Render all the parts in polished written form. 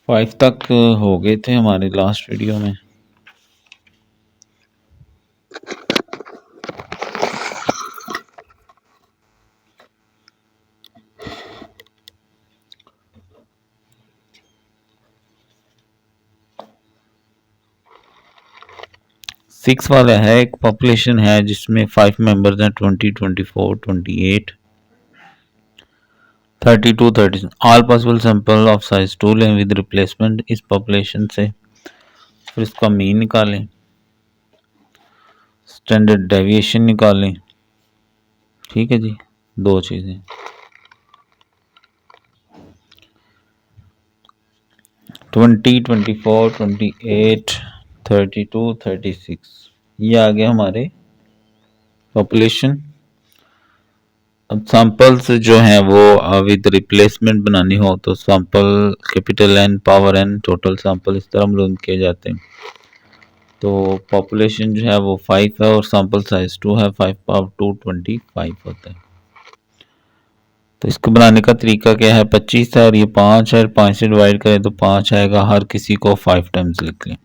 5 तक हो गए थे हमारे लास्ट वीडियो में। सिक्स वाला है, एक पॉपुलेशन है जिसमें 5 मेंबर्स हैं, 20, 24, 28, 32, 30। All possible sample of size 2 लें विद रिप्लेसमेंट इस पॉपुलेशन से, फिर इसका मीन निकालें, स्टैंडर्ड डेविएशन निकालें। ठीक है जी, दो चीज़ें। ट्वेंटी, 24, 28, 32, 36 ये आ गया हमारे पॉपुलेशन। अब सैंपल्स जो हैं वो विद रिप्लेसमेंट बनानी हो तो sample capital N power N total sample इस तरह मलूम किए जाते हैं। तो पॉपुलेशन जो है वो 5 है और सैंपल साइज 2 है, 5 पावर 2 25 होता है। तो इसको बनाने का तरीका क्या है, 25 है और ये 5 है, 5 से डिवाइड करें तो 5 आएगा, हर किसी को 5 टाइम्स लिख लें।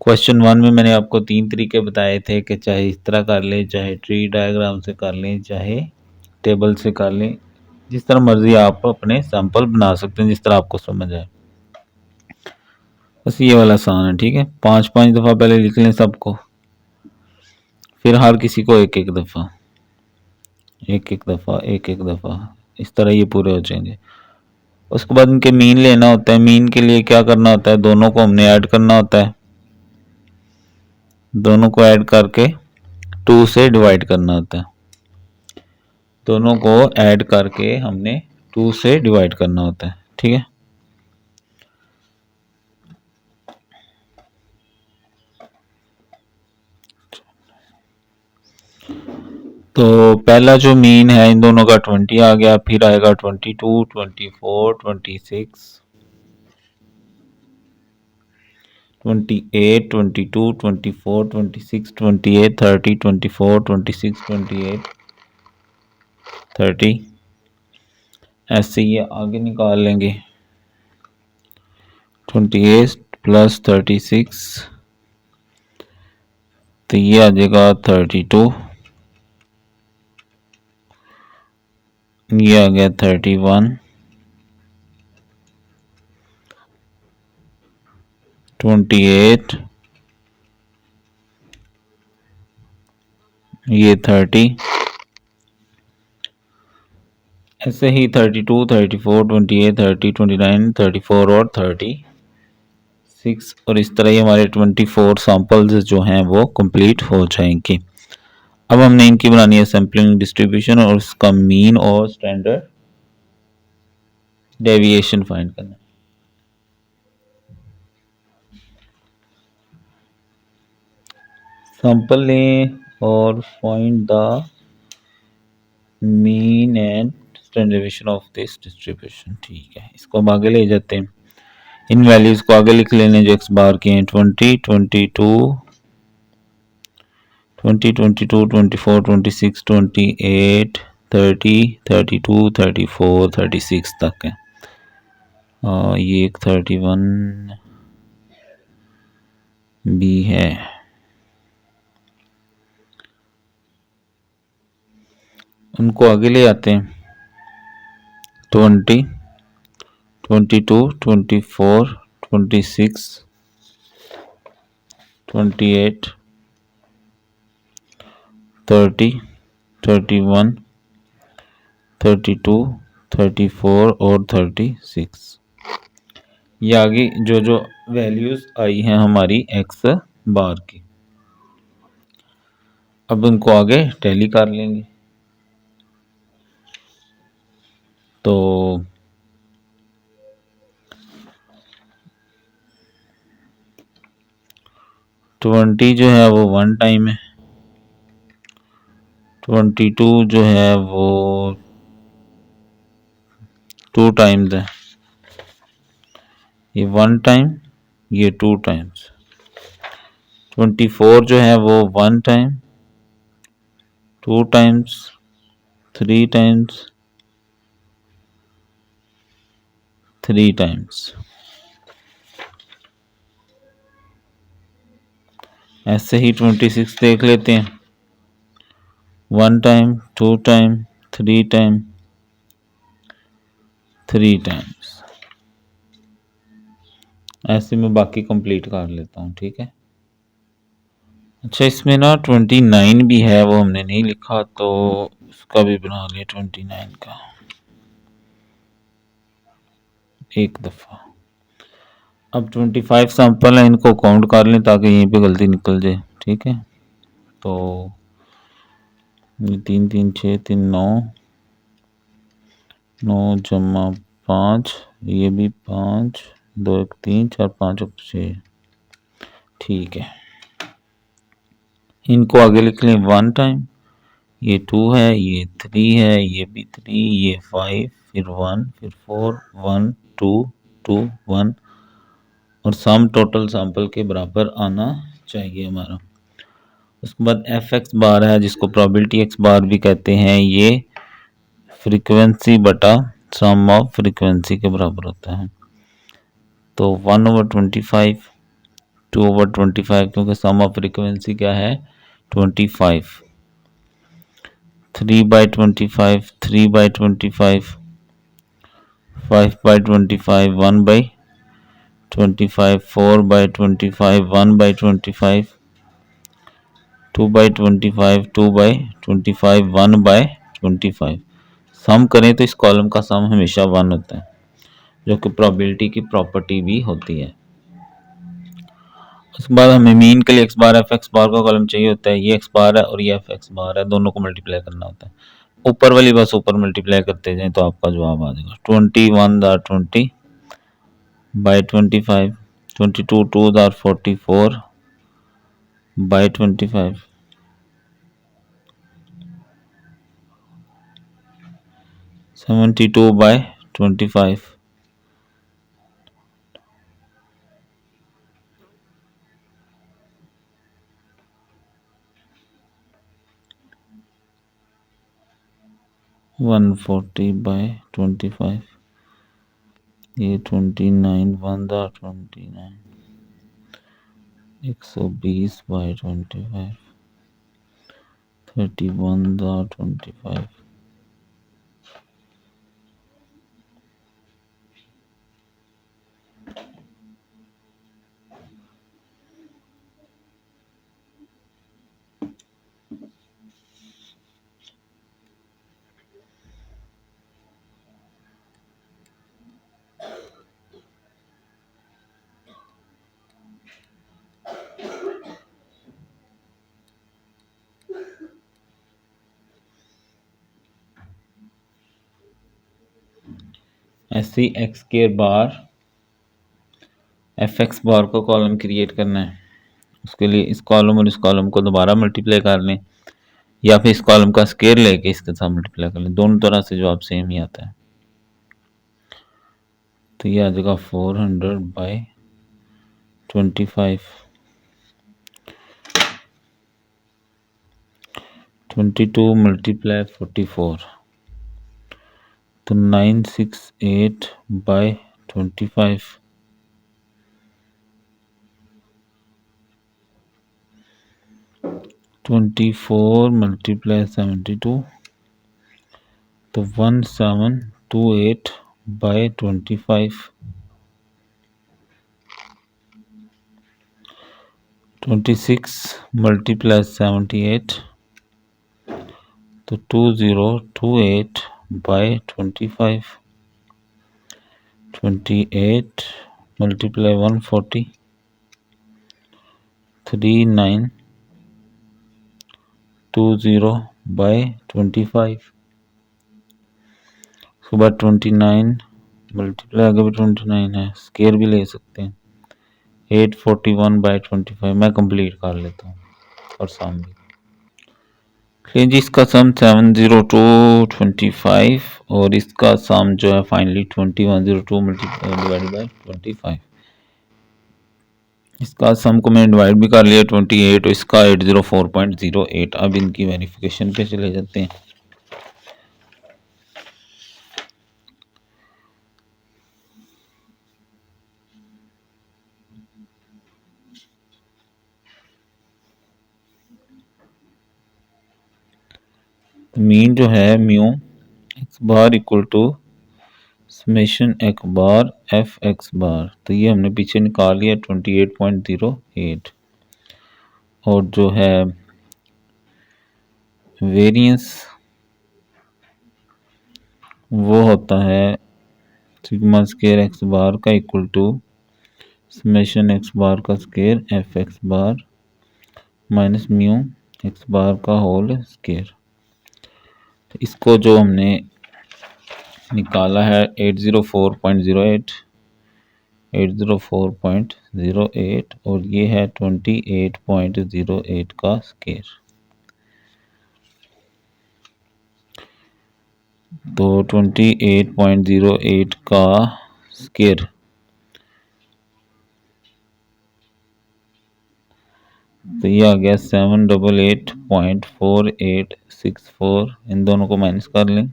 क्वेश्चन 1 में मैंने आपको 3 तरीके बताए थे कि चाहे इस तरह कर लें, चाहे ट्री डायग्राम से कर लें, चाहे टेबल से कर लें, जिस तरह मर्जी आप अपने सैंपल बना सकते हैं, जिस तरह आपको समझ आए। बस ये वाला आसान है। ठीक है, 5 दफ़ा पहले लिख लें सबको, फिर हर किसी को एक एक दफ़ा, एक एक दफ़ा, एक एक दफ़ा, इस तरह ये पूरे हो जाएंगे। उसके बाद इनके मीन लेना होता है। मीन के लिए क्या करना होता है, दोनों को हमने ऐड करना होता है, दोनों को ऐड करके 2 से डिवाइड करना होता है। दोनों को ऐड करके हमने 2 से डिवाइड करना होता है। ठीक है, तो पहला जो मीन है इन दोनों का 20 आ गया, फिर आएगा 22, 24, 26, 28, 22, 24, 26, 28, 30, 24, 26, 28, 30, ऐसे ये आगे निकाल लेंगे। 28 प्लस 36 तो ये आ जाएगा 32, ये आ गया 31, 28, ये 30, ऐसे ही 32, 34, 28, 30, 29, 34 और 36, और इस तरह ही हमारे 24 सैंपल्स जो हैं वो कंप्लीट हो जाएंगे। अब हमने इनकी बनानी है सैम्पलिंग डिस्ट्रीब्यूशन और उसका मीन और स्टैंडर्ड डेविएशन फाइंड करना है। सैंपल लें और find the mean and standard deviation of this distribution. ठीक है, इसको हम आगे ले जाते हैं। इन वैल्यूज को आगे लिख लेने जो एक्स बार के हैं, 20, 22, 20, 22, 24, 26, 28, 30, 32, 34, 36 तक है। ये एक 31 भी है। उनको आगे ले आते हैं। 20, 22, 24, 26, 28, 30, 31, 32, 34 और 36। ये आगे जो जो वैल्यूज आई हैं हमारी एक्स बार की, अब उनको आगे टैली कर लेंगे। तो 20 जो है वो 1 टाइम है, 22 जो है वो 2 टाइम्स है, ये 1 टाइम, ये 2 टाइम्स। 24 जो है वो 1 टाइम, 2 टाइम्स, 3 टाइम्स, 3 टाइम्स। ऐसे ही 26 देख लेते हैं, 1 टाइम, 2 टाइम, 3 टाइम, 3 टाइम्स। ऐसे मैं बाकी कंप्लीट कर लेता हूँ, ठीक है। अच्छा, इसमें ना 29 भी है, वो हमने नहीं लिखा, तो उसका भी बना लिया 29 का एक दफ़ा। अब 25 सैंपल है, इनको काउंट कर लें ताकि यहीं पे गलती निकल जाए, ठीक है। तो 3 3 6 3 9, 9 जमा 5, ये भी 5, 2 1 3 4 5 6, ठीक है। इनको आगे लिख लें 1 टाइम, ये 2 है, ये 3 है, ये भी 3, ये 5, फिर 1, फिर 4, 1 2 2 1, और सम टोटल सैंपल के बराबर आना चाहिए हमारा। उसके बाद एफ एक्स बार है, जिसको प्रोबेबिलिटी एक्स बार भी कहते हैं, ये फ्रीक्वेंसी बटा सम ऑफ फ्रीक्वेंसी के बराबर होता है। तो 1/25, 2/25, क्योंकि सम ऑफ फ्रीक्वेंसी क्या है 25, 3/25, 3/25, 5/25, 1/25, 4/25, 1/25, 2/25, 2/25, 1/25। सम करें तो इस कॉलम का सम हमेशा 1 होता है, जो कि प्रोबेबिलिटी की प्रॉपर्टी भी होती है। उसके बाद हमें मीन के लिए x bar f x bar का कॉलम चाहिए होता है, ये एक्स बार है और ये एफ एक्स बार है, दोनों को मल्टीप्लाई करना होता है। ऊपर वाली बस ऊपर मल्टीप्लाई करते जाएं तो आपका जवाब आ जाएगा। 21/20/25, 22 2/44/25, 72/25, 140/25, ये 29 1/29, 120/25, 31/25। ऐसे ही एक्स के बार एफ एक्स बार को कॉलम क्रिएट करना है। उसके लिए इस कॉलम और इस कॉलम को दोबारा मल्टीप्लाई कर लें, या फिर इस कॉलम का स्केयर लेके इसके साथ मल्टीप्लाई कर लें, दोनों तरह से जवाब सेम ही आता है। तो ये आ जाएगा 400/25, 22 मल्टीप्लाई 44, तो 968/25, 24 मल्टीप्लाई 72, तो 1728/25, 26 मल्टीप्लाई 78, तो 2028/25, 28 मल्टीप्लाई 140, 3920/25। उसके बाद 29 मल्टीप्लाई, आगे भी 29 है, स्केयर भी ले सकते हैं, 841/25। मैं कंप्लीट कर लेता हूँ और सम भी। जी, इसका सम 702/25 और इसका सम जो है फाइनली 2102 डिवाइडेड बाय 25। इसका सम को मैंने डिवाइड भी कर लिया 28 और इसका 804.08। अब इनकी वेरिफिकेशन पे चले जाते हैं। तो मीन जो है mu x bar equal to summation x bar f x bar, तो ये हमने पीछे निकाल लिया 28.08। और जो है वेरिएंस वो होता है सिग्मा स्केयर एक्स बार का equal to summation x bar का square f x bar minus mu x bar का होल स्केयर। तो इसको जो हमने निकाला है 804.08 और ये है 28.08 का स्केयर। तो 28.08 का स्केयर तो ये आ गया 788.4864। इन दोनों को माइनस कर लें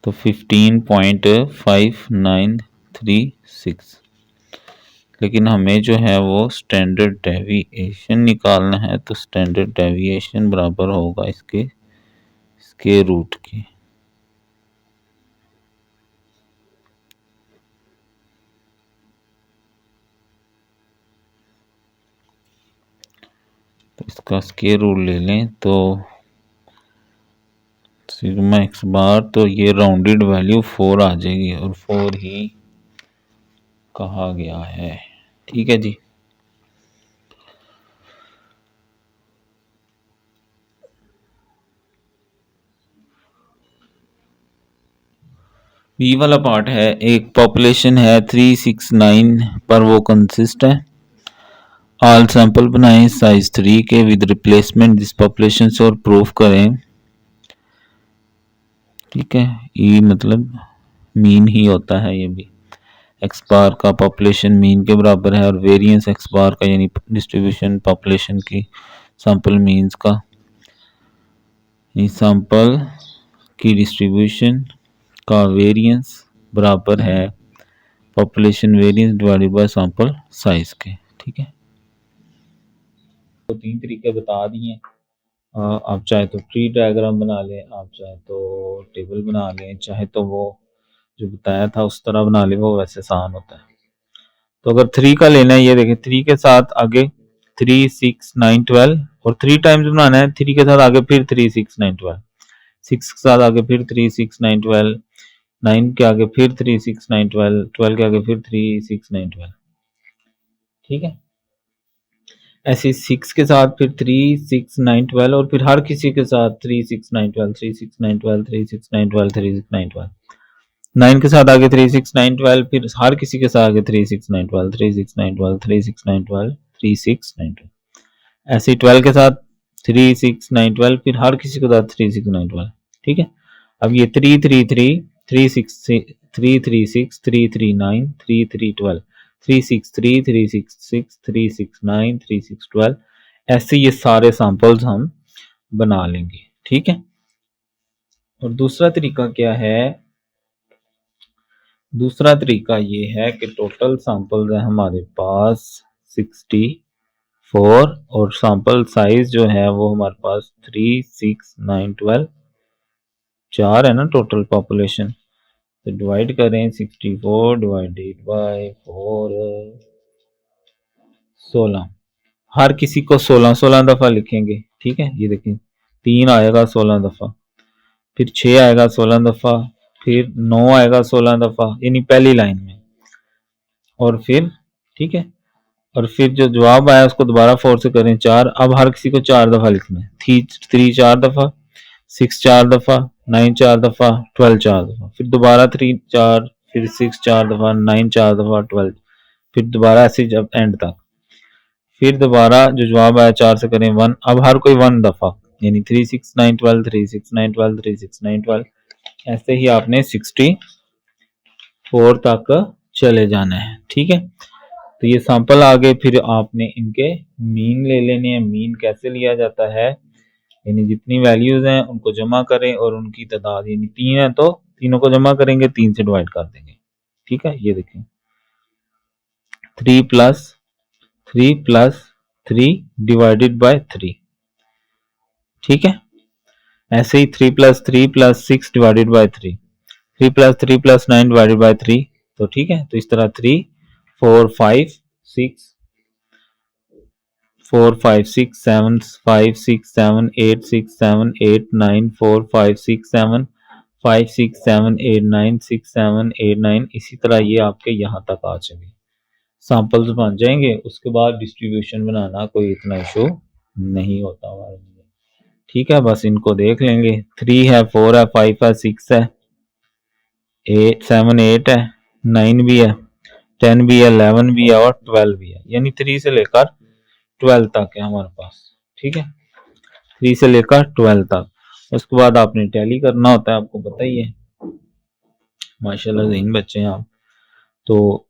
तो 15.5936। लेकिन हमें जो है वो स्टैंडर्ड डेविएशन निकालना है, तो स्टैंडर्ड डेविएशन बराबर होगा इसके स्क्वायर रूट के। तो इसका स्क्वायर रूट ले लें तो सिग्मा एक्स बार, तो ये राउंडेड वैल्यू 4 आ जाएगी और 4 ही कहा गया है। ठीक है जी। बी वाला पार्ट है, एक पॉपुलेशन है 369 पर वो कंसिस्ट है। ऑल सैंपल बनाएं साइज 3 के विद रिप्लेसमेंट दिस पॉपुलेशन से और प्रूफ करें। ठीक है, ई मतलब मीन ही होता है, ये भी एक्स बार का पॉपुलेशन मीन के बराबर है और वेरिएंस एक्स बार का यानी डिस्ट्रीब्यूशन पॉपुलेशन की सैंपल मीन्स का, सैंपल की डिस्ट्रीब्यूशन का वेरिएंस बराबर है population variance divided by sample size के। ठीक है, तो 3 तरीके बता दिए। आप चाहे तो ट्री डायग्राम बना लें, आप चाहे तो टेबल बना लें, चाहे तो वो जो बताया था उस तरह बना लें, वो वैसे आसान होता है। तो अगर 3 का लेना है, ये देखें 3 के साथ आगे 3 6 9 12 और 3 टाइम्स बनाना है। 3 के साथ आगे फिर 3 6 9 12, 6 के साथ आगे फिर 3 6 9 12, 9 के आगे फिर 3 6 9 12, 12 के आगे फिर 3 6 9 12। ठीक है, ऐसे 6 के साथ फिर 3 6 9 12 और फिर हर किसी के साथ 3 6 9 12, 3 6 9 12, 3 6 9 12, 3 6 9 12। 9 के साथ आगे 3 6 9 12, फिर हर किसी के साथ आगे 3 6 9 12, 3 6 9 12, 3 6 9 12, 3 6 9 12। ऐसे 12 के साथ 3 6 9 12, फिर हर किसी के साथ 3 6 9 12। ठीक है, अब ये 3 3 3 3 6 3 3 6 3 3 9 3 3 12, 3 6 3 3 6 6 3 6 9 3 6 12, ऐसे ये सारे सैंपल्स हम बना लेंगे। ठीक है, और दूसरा तरीका क्या है? दूसरा तरीका ये है कि टोटल सैंपल्स है हमारे पास 64 और सैंपल साइज जो है वो हमारे पास 3 6 9 12 4 है ना टोटल पॉपुलेशन। तो डिवाइड करें 64 डिवाइडेड बाय 4 16, हर किसी को 16 दफा लिखेंगे। ठीक है, ये देखें 3 आएगा 16 दफा, फिर 6 आएगा 16 दफा, फिर 9 आएगा 16 दफा यानी पहली लाइन में, और फिर ठीक है, और फिर जो जवाब आया उसको दोबारा 4 से करें 4। अब हर किसी को 4 दफा लिखना है। 3 4 दफा, 6 4 दफा, 9 4 दफा, 12 4 दफा, फिर दोबारा 3 4, फिर 6 4 दफा, 9 4 दफा, 12, फिर दोबारा ऐसे जब एंड तक, फिर दोबारा जो जवाब आया 4 से करें 1। अब हर कोई 1 दफा यानी 3 6 9 12, 3 6 9 12, 3 6 9 12, ऐसे ही आपने 64 तक चले जाना है। ठीक है, तो ये सैंपल आ गए, फिर आपने इनके मीन ले लेने हैं। मीन कैसे लिया जाता है? यानी जितनी वैल्यूज हैं उनको जमा करें और उनकी तादाद, यानी 3 है तो तीनों को जमा करेंगे, 3 से डिवाइड कर देंगे। ठीक है, ये देखें 3 प्लस 3 प्लस 3 डिवाइडेड बाय 3, ठीक है। ऐसे ही 3+3+6 डिवाइडेड बाय 3, 3+3+9 डिवाइडेड बाय 3, तो ठीक है। तो इस तरह 3 4 5 6 4 5 6 7 5 6 7 8 6 7 8 9 4 5 6 7 5 6 7 8 9 6 7 8 9, इसी तरह ये आपके यहाँ तक आ जाएंगे, सैंपल्स बन जाएंगे। उसके बाद डिस्ट्रीब्यूशन बनाना कोई इतना इशू नहीं होता हमारे लिए। ठीक है, बस इनको देख लेंगे। 3 है, 4 है, 5 है, 6 है, 8 7 8 है, 9 भी है, 10 भी है, 11 भी है और 12 भी है, यानी 3 से लेकर 12 तक है हमारे पास। ठीक है, 3 से लेकर 12 तक। उसके बाद आपने टैली करना होता है, आपको पता ही है, माशाल्लाह ज़हीन बच्चे हैं आप। तो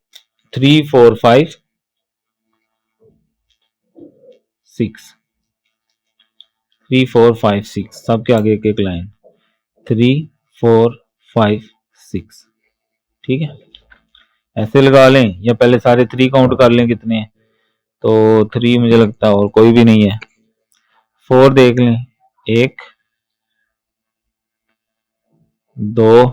3 4 5 6, 3 4 5 6, सबके आगे एक एक लाइन, 3 4 5 6। ठीक है, ऐसे लगा लें या पहले सारे 3 काउंट कर लें कितने हैं। तो 3 मुझे लगता है और कोई भी नहीं है। 4 देख लें, 1 2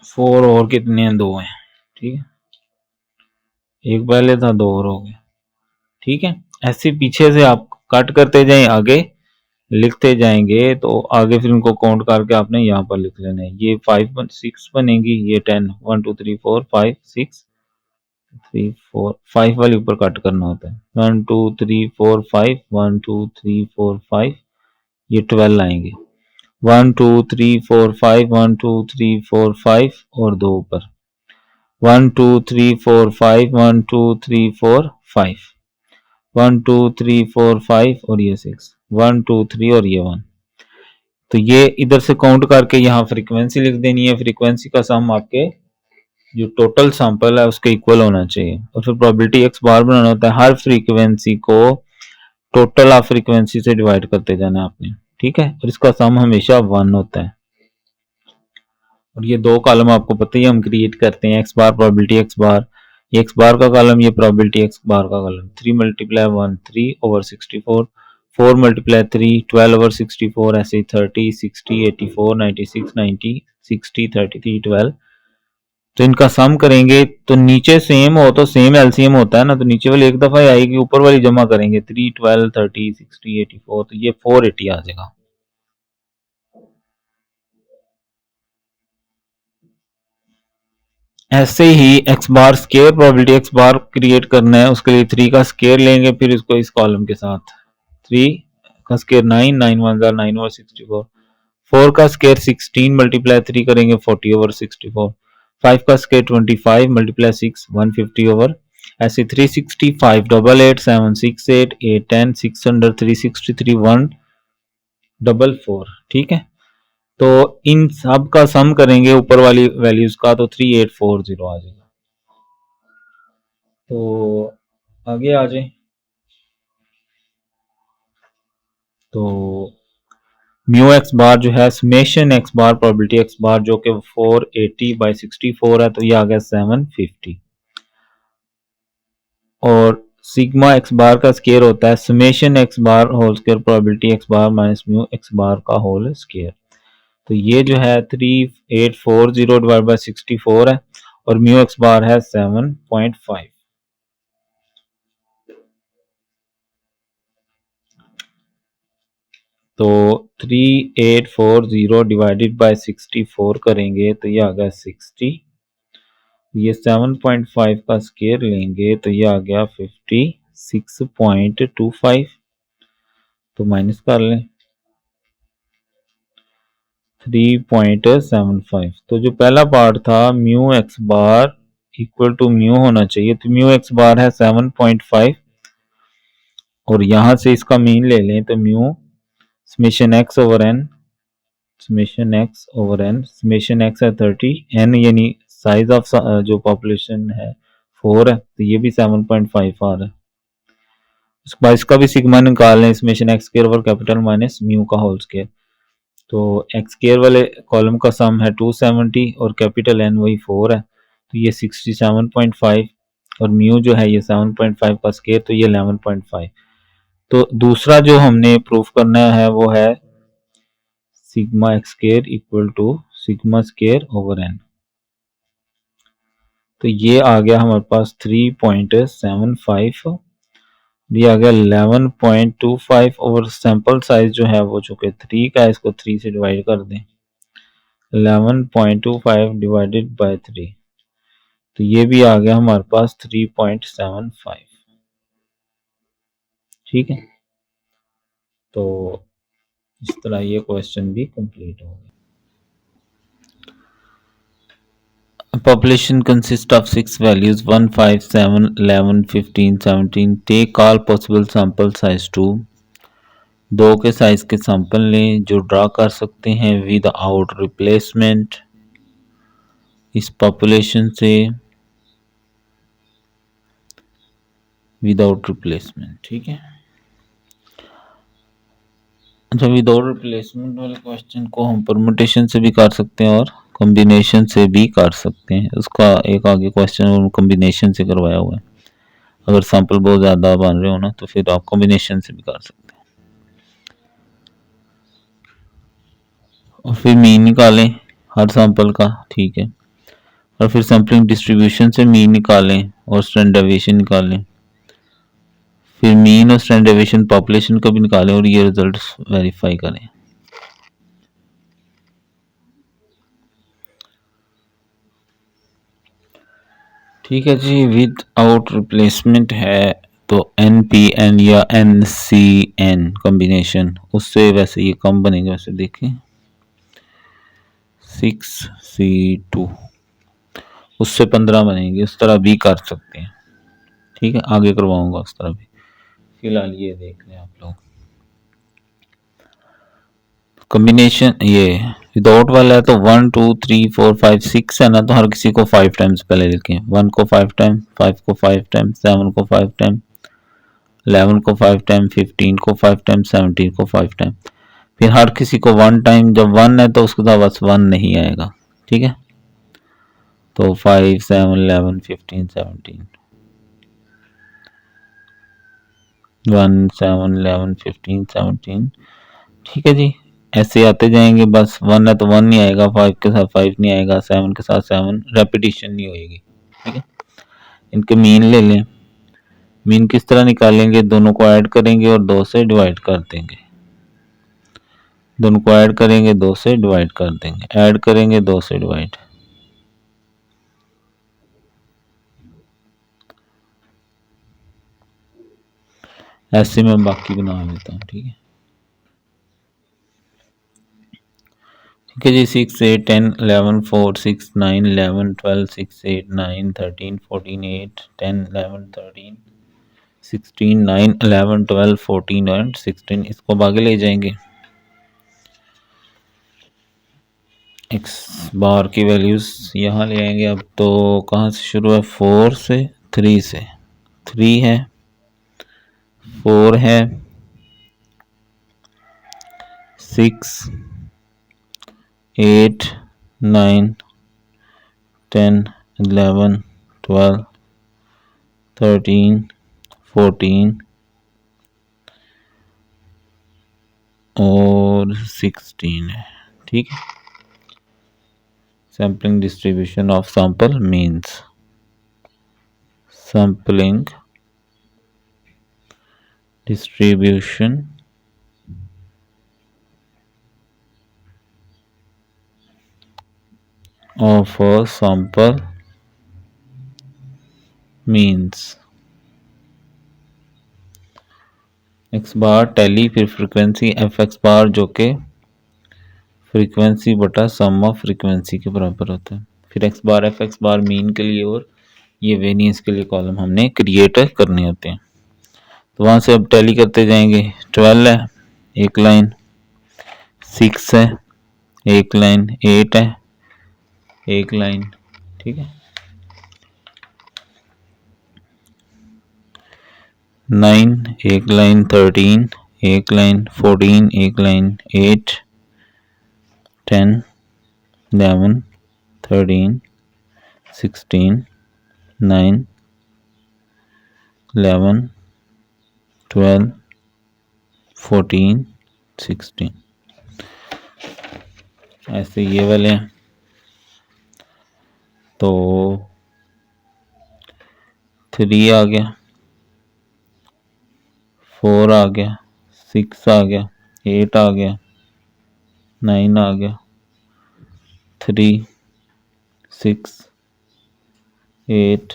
4 और कितने हैं, 2 हैं। ठीक है, एक पहले था, 2 और हो गए। ठीक है, ऐसे पीछे से आप कट करते जाएं, आगे लिखते जाएंगे, तो आगे फिर उनको काउंट करके आपने यहाँ पर लिख लेना है। ये 5 6 बनेगी, ये 10 1 2 3 4 5 6 3 4 5 वाली ऊपर कट करना होता है। 1 2 3 4 5 1 2 3 4 5, ये 12 आएंगे। 1 2 3 4 5 1 2 3 4 5 और 2 ऊपर, 1 2 3 4 5 1 2 3 4 5, 1 2 3 4 5 और ये 6, 1 2 3 और ये 1। तो ये इधर से काउंट करके यहाँ फ्रीक्वेंसी लिख देनी है। फ्रीक्वेंसी का सम आपके जो टोटल सैंपल है उसके इक्वल होना चाहिए। और फिर प्रोबेबिलिटी एक्स बार बनाना होता है, हर फ्रीक्वेंसी को टोटल ऑफ फ्रीक्वेंसी से डिवाइड करते जाना आपने। ठीक है, और इसका सम हमेशा 1 होता है। और ये 2 कॉलम आपको पता ही हम क्रिएट करते हैं, एक्स बार प्रोबेबिलिटी एक्स बार, ये एक्स बार का कॉलम, ये प्रोबेबिलिटी एक्स बार का कॉलम। 3 × 1 3/64, 4 × 3 12/64, ऐसे 30 60 84 96 90 60 33 12। तो इनका सम करेंगे तो नीचे सेम हो तो सेम एलसीएम होता है ना, तो नीचे वाली एक दफा ही आएगी, ऊपर वाली जमा करेंगे 3 12 30 60 84, तो ये 480 आ जाएगा। ऐसे ही एक्स बार स्केयर प्रोबेबिलिटी एक्स बार क्रिएट करना है, उसके लिए 3 का स्केयर लेंगे, फिर इसको इस कॉलम के साथ 3 का स्केयर 9 9 1 9/64, 4 का स्केयर 16 × 3 करेंगे 40/64, 5 का स्केयर 25 × 6 150 ओवर, ऐसे 365 8 8 7 6 8 8 10 600 363 144। ठीक है, तो इन सब का सम करेंगे ऊपर वाली वैल्यूज का, तो 3840 आ जाएगा। तो आगे आ जाए, तो म्यू एक्स बार जो है समेशन एक्स बार प्रोबेबिलिटी एक्स बार जो कि 480/64 है, तो ये आ गया 750। और सिग्मा एक्स बार का स्केयर होता है summation x bar whole square probability x bar minus mu x bar का होल स्केयर। तो ये जो है 3840/64 है और म्यू एक्स बार है 7.5। तो 3840 डिवाइडेड बाय 64 करेंगे तो ये आ गया 60। ये 7.5 का स्केयर लेंगे तो ये आ गया 56.25। तो माइनस कर लें 3.75। तो जो पहला पार्ट था mu x bar equal to mu होना चाहिए, तो म्यू एक्स बार है 7.5 और यहां से इसका मीन ले लें तो mu summation x over n, summation x over n, summation x है 30, एन यानी साइज ऑफ जो पॉपुलेशन है 4 है, तो ये भी 7.5 आ रहा है। उसके बाद इसका भी सिग्मा निकाल लें, summation x square over capital minus mu का होल स्क्वायर। तो एक्स स्क्वायर वाले कॉलम का सम है 270 और कैपिटल एन वही 4 है, तो ये 67.5 और म्यू जो है ये 7.5 का स्केयर, तो ये 11.5। तो दूसरा जो हमने प्रूफ करना है वो है sigma x square equal to sigma square over n. तो ये आ गया हमारे पास 3.75, ये आ गया 11.25 और सैंपल साइज जो है वो चूंकि 3 का है, इसको 3 से डिवाइड कर दें, 11.25 डिवाइडेड बाय 3, तो ये भी आ गया हमारे पास 3.75। ठीक है, तो इस तरह ये क्वेश्चन भी कंप्लीट हो गया। Population consists of 6 values 1, 5, 7, 11, 15, 17. Take all possible sample size 2. 2 के साइज के सैंपल लें जो ड्रा कर सकते हैं विद आउट रिप्लेसमेंट इस पॉपुलेशन से, विदाउट रिप्लेसमेंट। ठीक है, अच्छा विदाउट रिप्लेसमेंट वाले क्वेश्चन को हम परमुटेशन से भी कर सकते हैं और कॉम्बिनेशन से भी कर सकते हैं। उसका एक आगे क्वेश्चन कॉम्बिनेशन से करवाया हुआ है, अगर सैंपल बहुत ज़्यादा बन रहे हो ना तो फिर आप कॉम्बिनेशन से भी कर सकते हैं। और फिर मीन निकालें हर सैंपल का। ठीक है, और फिर सैम्पलिंग डिस्ट्रीब्यूशन से मीन निकालें और स्टैंडर्ड डेविएशन निकालें, फिर मीन और स्टैंडर्ड डेविएशन पॉपुलेशन का भी निकालें और ये रिजल्ट्स वेरीफाई करें। ठीक है जी, विद आउट रिप्लेसमेंट है तो NPN या NCN कॉम्बिनेशन, उससे वैसे ये कम बनेगा, वैसे देखें 6C2 उससे 15 बनेंगे, उस तरह भी कर सकते हैं। ठीक है, आगे करवाऊंगा उस तरह भी, फिलहाल ये देख लें आप लोग। कॉम्बिनेशन ये विदाउट वाला है तो 1 2 3 4 5 6 है ना, तो हर किसी को 5 टाइम्स पहले लिखें, 1 को 5 टाइम, 5 को 5 टाइम, 7 को 5 टाइम, 11 को 5 टाइम, 15 को 5 टाइम, 17 को 5 टाइम, फिर हर किसी को 1 टाइम। जब 1 है तो उसके साथ बस 1 नहीं आएगा। ठीक है, तो 5 7 11 15 17 1 7 11 15 17। ठीक है जी, ऐसे आते जाएंगे, बस 1 है तो 1 नहीं आएगा, 5 के साथ 5 नहीं आएगा, 7 के साथ 7, रेपिटेशन नहीं होएगी। ठीक है, इनके मीन ले लें। मीन किस तरह निकालेंगे, दोनों को ऐड करेंगे और 2 से डिवाइड कर देंगे, दोनों को ऐड करेंगे 2 से डिवाइड कर देंगे, ऐड करेंगे 2 से डिवाइड। ऐसे मैं बाकी बना लेता हूँ। ठीक है, ठीक है जी, 6 8 10 11 4 6 9 11 12 6 8 9 13 14 8 10 11 13 16 9 11 12 14 और 16, इसको आगे ले जाएंगे। एक्स बार की वैल्यूज यहाँ ले आएंगे। अब तो कहाँ से शुरू है, 4 से 3 से, 3 है, 4 है, 6 8 9 10 11 12 13 14 और 16 है। ठीक है, sampling distribution of sample means sampling distribution of a sample means x bar tally फिर फ्रीक्वेंसी एफ एक्स बार जो कि फ्रीक्वेंसी बटा सम ऑफ फ्रीक्वेंसी के बराबर होता है, फिर एक्स बार एफ एक्स बार मीन के लिए और ये वेरिएंस के लिए कॉलम हमने क्रिएट करने होते हैं। तो वहाँ से अब टैली करते जाएंगे। 12 है एक लाइन, 6 है एक लाइन, 8 है एक लाइन। ठीक है, 9 एक लाइन, 13 एक लाइन, 14 एक लाइन, 8 10 11 13 16 9 11, 12, 14, 16, ऐसे ये वाले हैं। तो 3 आ गया, 4 आ गया, 6 आ गया, 8 आ गया, 9 आ गया, 3, 6, 8,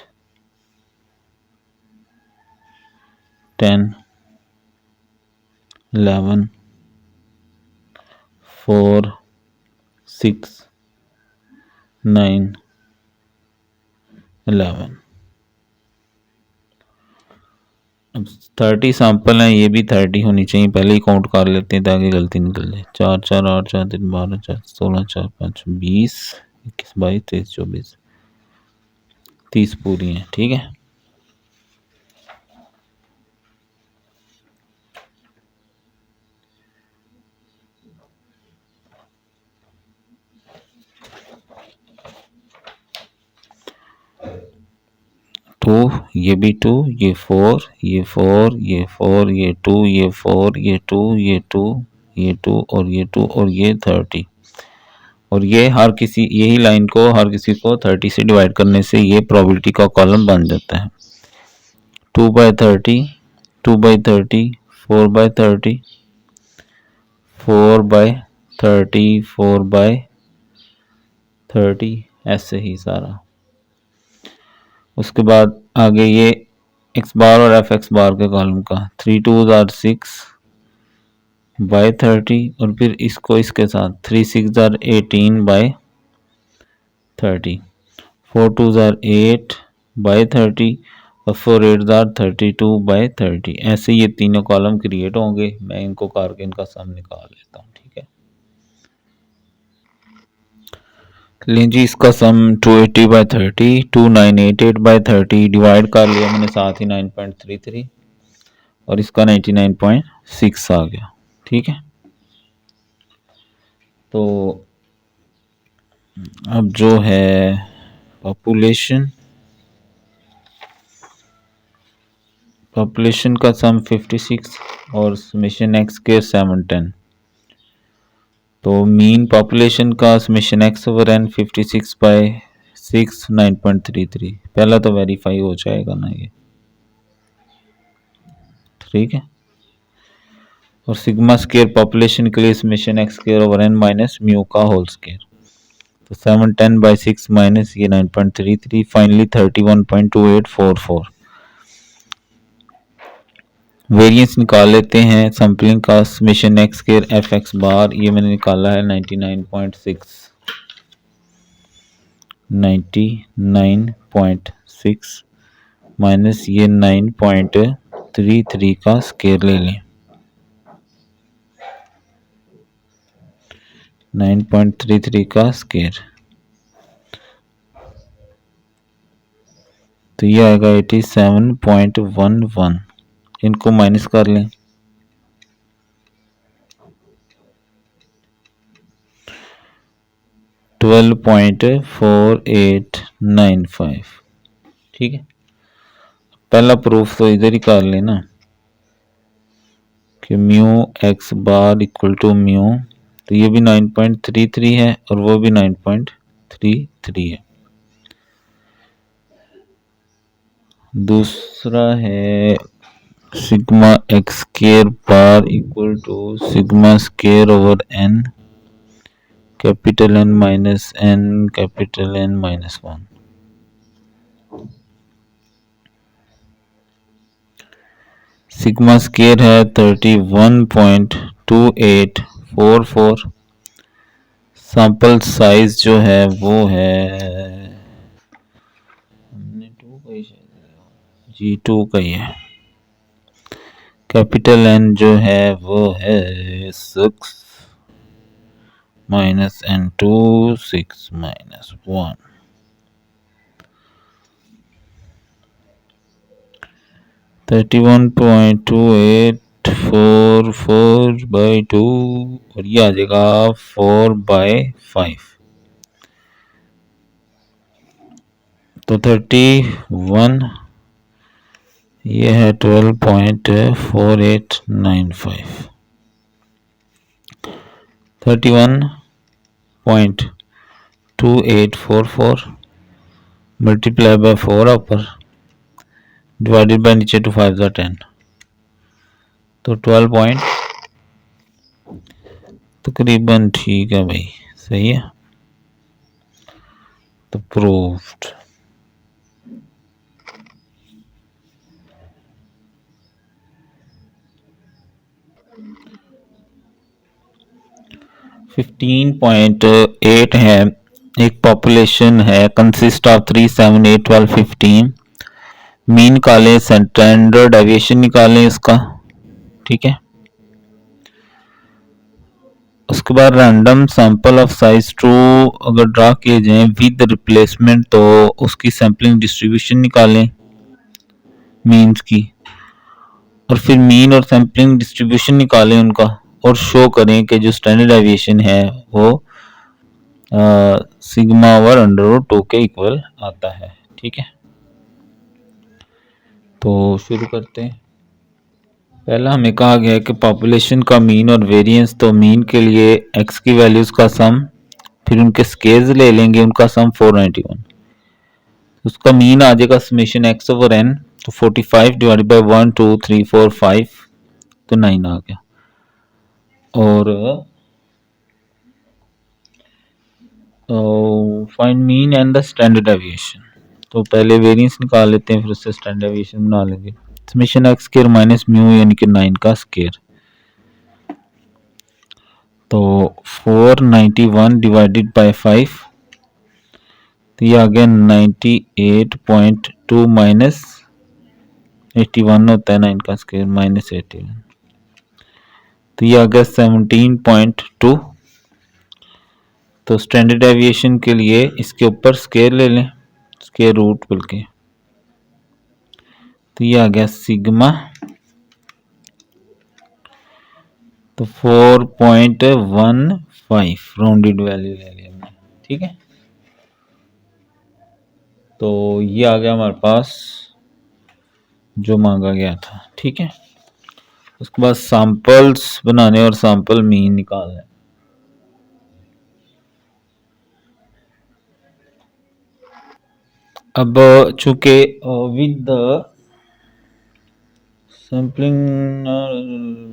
10, 11, 4, 6, 9, 11। अब 30 सैंपल हैं, ये भी 30 होनी चाहिए, पहले ही काउंट कर लेते हैं ताकि गलती निकल जाए। 4 4 8 4 3 12 4 16 4 5 20 21 22 23 24 30 पूरी हैं। ठीक है, टू, ये भी 2, ये 4, ये 4, ये 4, ये 2, ये 4, ये 2, ये 2, ये 2 और ये 2 और ये 30। और ये हर किसी, यही लाइन को हर किसी को 30 से डिवाइड करने से ये प्रोबेबिलिटी का कॉलम बन जाता है। 2/30, 2/30, 4/30, 4/30, 4/30, ऐसे ही सारा। उसके बाद आगे ये एक्स बार और एफ एक्स बार के कॉलम का 3 2 आर 6/30 और फिर इसको इसके साथ 3 6 आर 18/30, 4 2 आर 8/30 और 4 8 आर 32/30। ऐसे ये तीनों कॉलम क्रिएट होंगे। मैं इनको करके इनका सम निकाल लेता हूँ। ठीक है, लें जी, इसका सम 280/30, 2988/30 डिवाइड कर लिया मैंने, साथ ही 9.33 और इसका 99.6 आ गया। ठीक है, तो अब जो है पॉपुलेशन का सम 56 और समेशन एक्स के 710। तो मीन पॉपुलेशन का समेशन एक्स ओवर एन 56/6 9.33। पहला तो वेरीफाई हो जाएगा ना ये। ठीक है, और सिग्मा स्केयर पॉपुलेशन के लिए summation x square over n minus mu का होल स्केयर। तो 710/6 माइनस ये 9.33, फाइनली 31.2844। वेरिएंस निकाल लेते हैं सैम्पलिंग का summation x square f x bar, ये मैंने निकाला है 99.6 माइनस ये 9.33 का स्केयर ले लें, 9.33 का स्केयर, तो ये आएगा 87.11। इनको माइनस कर लें, 12.4895। ठीक है, पहला प्रूफ तो इधर ही कर लेना कि mu x bar equal to mu, तो ये भी 9.33 है और वो भी 9.33 है। दूसरा है sigma x square bar equal to sigma square over n capital N minus n capital N minus 1। Sigma square है 31.2844। सैंपल साइज जो है वो है G2 का ही है। कैपिटल एन जो है वो है 6 माइनस n2 6 माइनस 1। 31.2844/2 और ये आ जाएगा 4/5। तो 31 ये है 12.4895, 31.2844 मल्टीप्लाई बाय 4 ऊपर डिवाइडेड बाय नीचे 2 5 10, तो 12 पॉइंट तकरीबन ठीक है भाई, सही है। तो प्रूव्ड। फिफ्टीन पॉइंट 8 है, एक पॉपुलेशन है कंसिस्ट ऑफ 3 7 8 12 15, मीन निकालें, स्टैंडर्ड डेविएशन निकालें इसका, ठीक है। उसके बाद random sample of size true अगर ड्रा किए जाएं विद रिप्लेसमेंट, तो उसकी सैम्पलिंग डिस्ट्रीब्यूशन निकालें मीन्स की, और फिर मीन और सैम्पलिंग डिस्ट्रीब्यूशन निकालें उनका, और शो करें कि जो स्टैंडर्ड डेविएशन है वो सिग्मा ओवर अंडर रूट 2 के इक्वल आता है, ठीक है। तो शुरू करते हैं। पहला हमें कहा गया है कि पॉपुलेशन का मीन और वेरिएंस, तो मीन के लिए एक्स की वैल्यूज का सम, फिर उनके स्केल्स ले लेंगे, उनका सम 491, उसका मीन आ जाएगा समेशन एक्स ओवर एन, तो 45 डिवाइडेड बाय 1 2 3 4 5, तो 9 आ गया। और find mean and the standard deviation, तो पहले वेरिएंस निकाल लेते हैं, फिर उससे स्टैंडर्ड डेविएशन बना लेंगे। Summation x square minus mu यानी कि 9 का स्क्वायर, तो 491 डिवाइडेड बाय 5, तो ये आ गया 98.2 माइनस 81 होता है 9 का स्क्वायर माइनस 81, तो ये आ गया 17.2। तो स्टैंडर्ड डेविएशन के लिए इसके ऊपर स्क्वायर ले लें, स्क्वायर रूट बल्कि, तो ये आ गया सिग्मा, तो 4.15 राउंडेड वैल्यू ले लिया हमने, ठीक है। तो ये आ गया हमारे पास जो मांगा गया था, ठीक है। उसके बाद सैंपल्स बनाने और सैंपल मीन निकालना है। अब चूंकि with sampling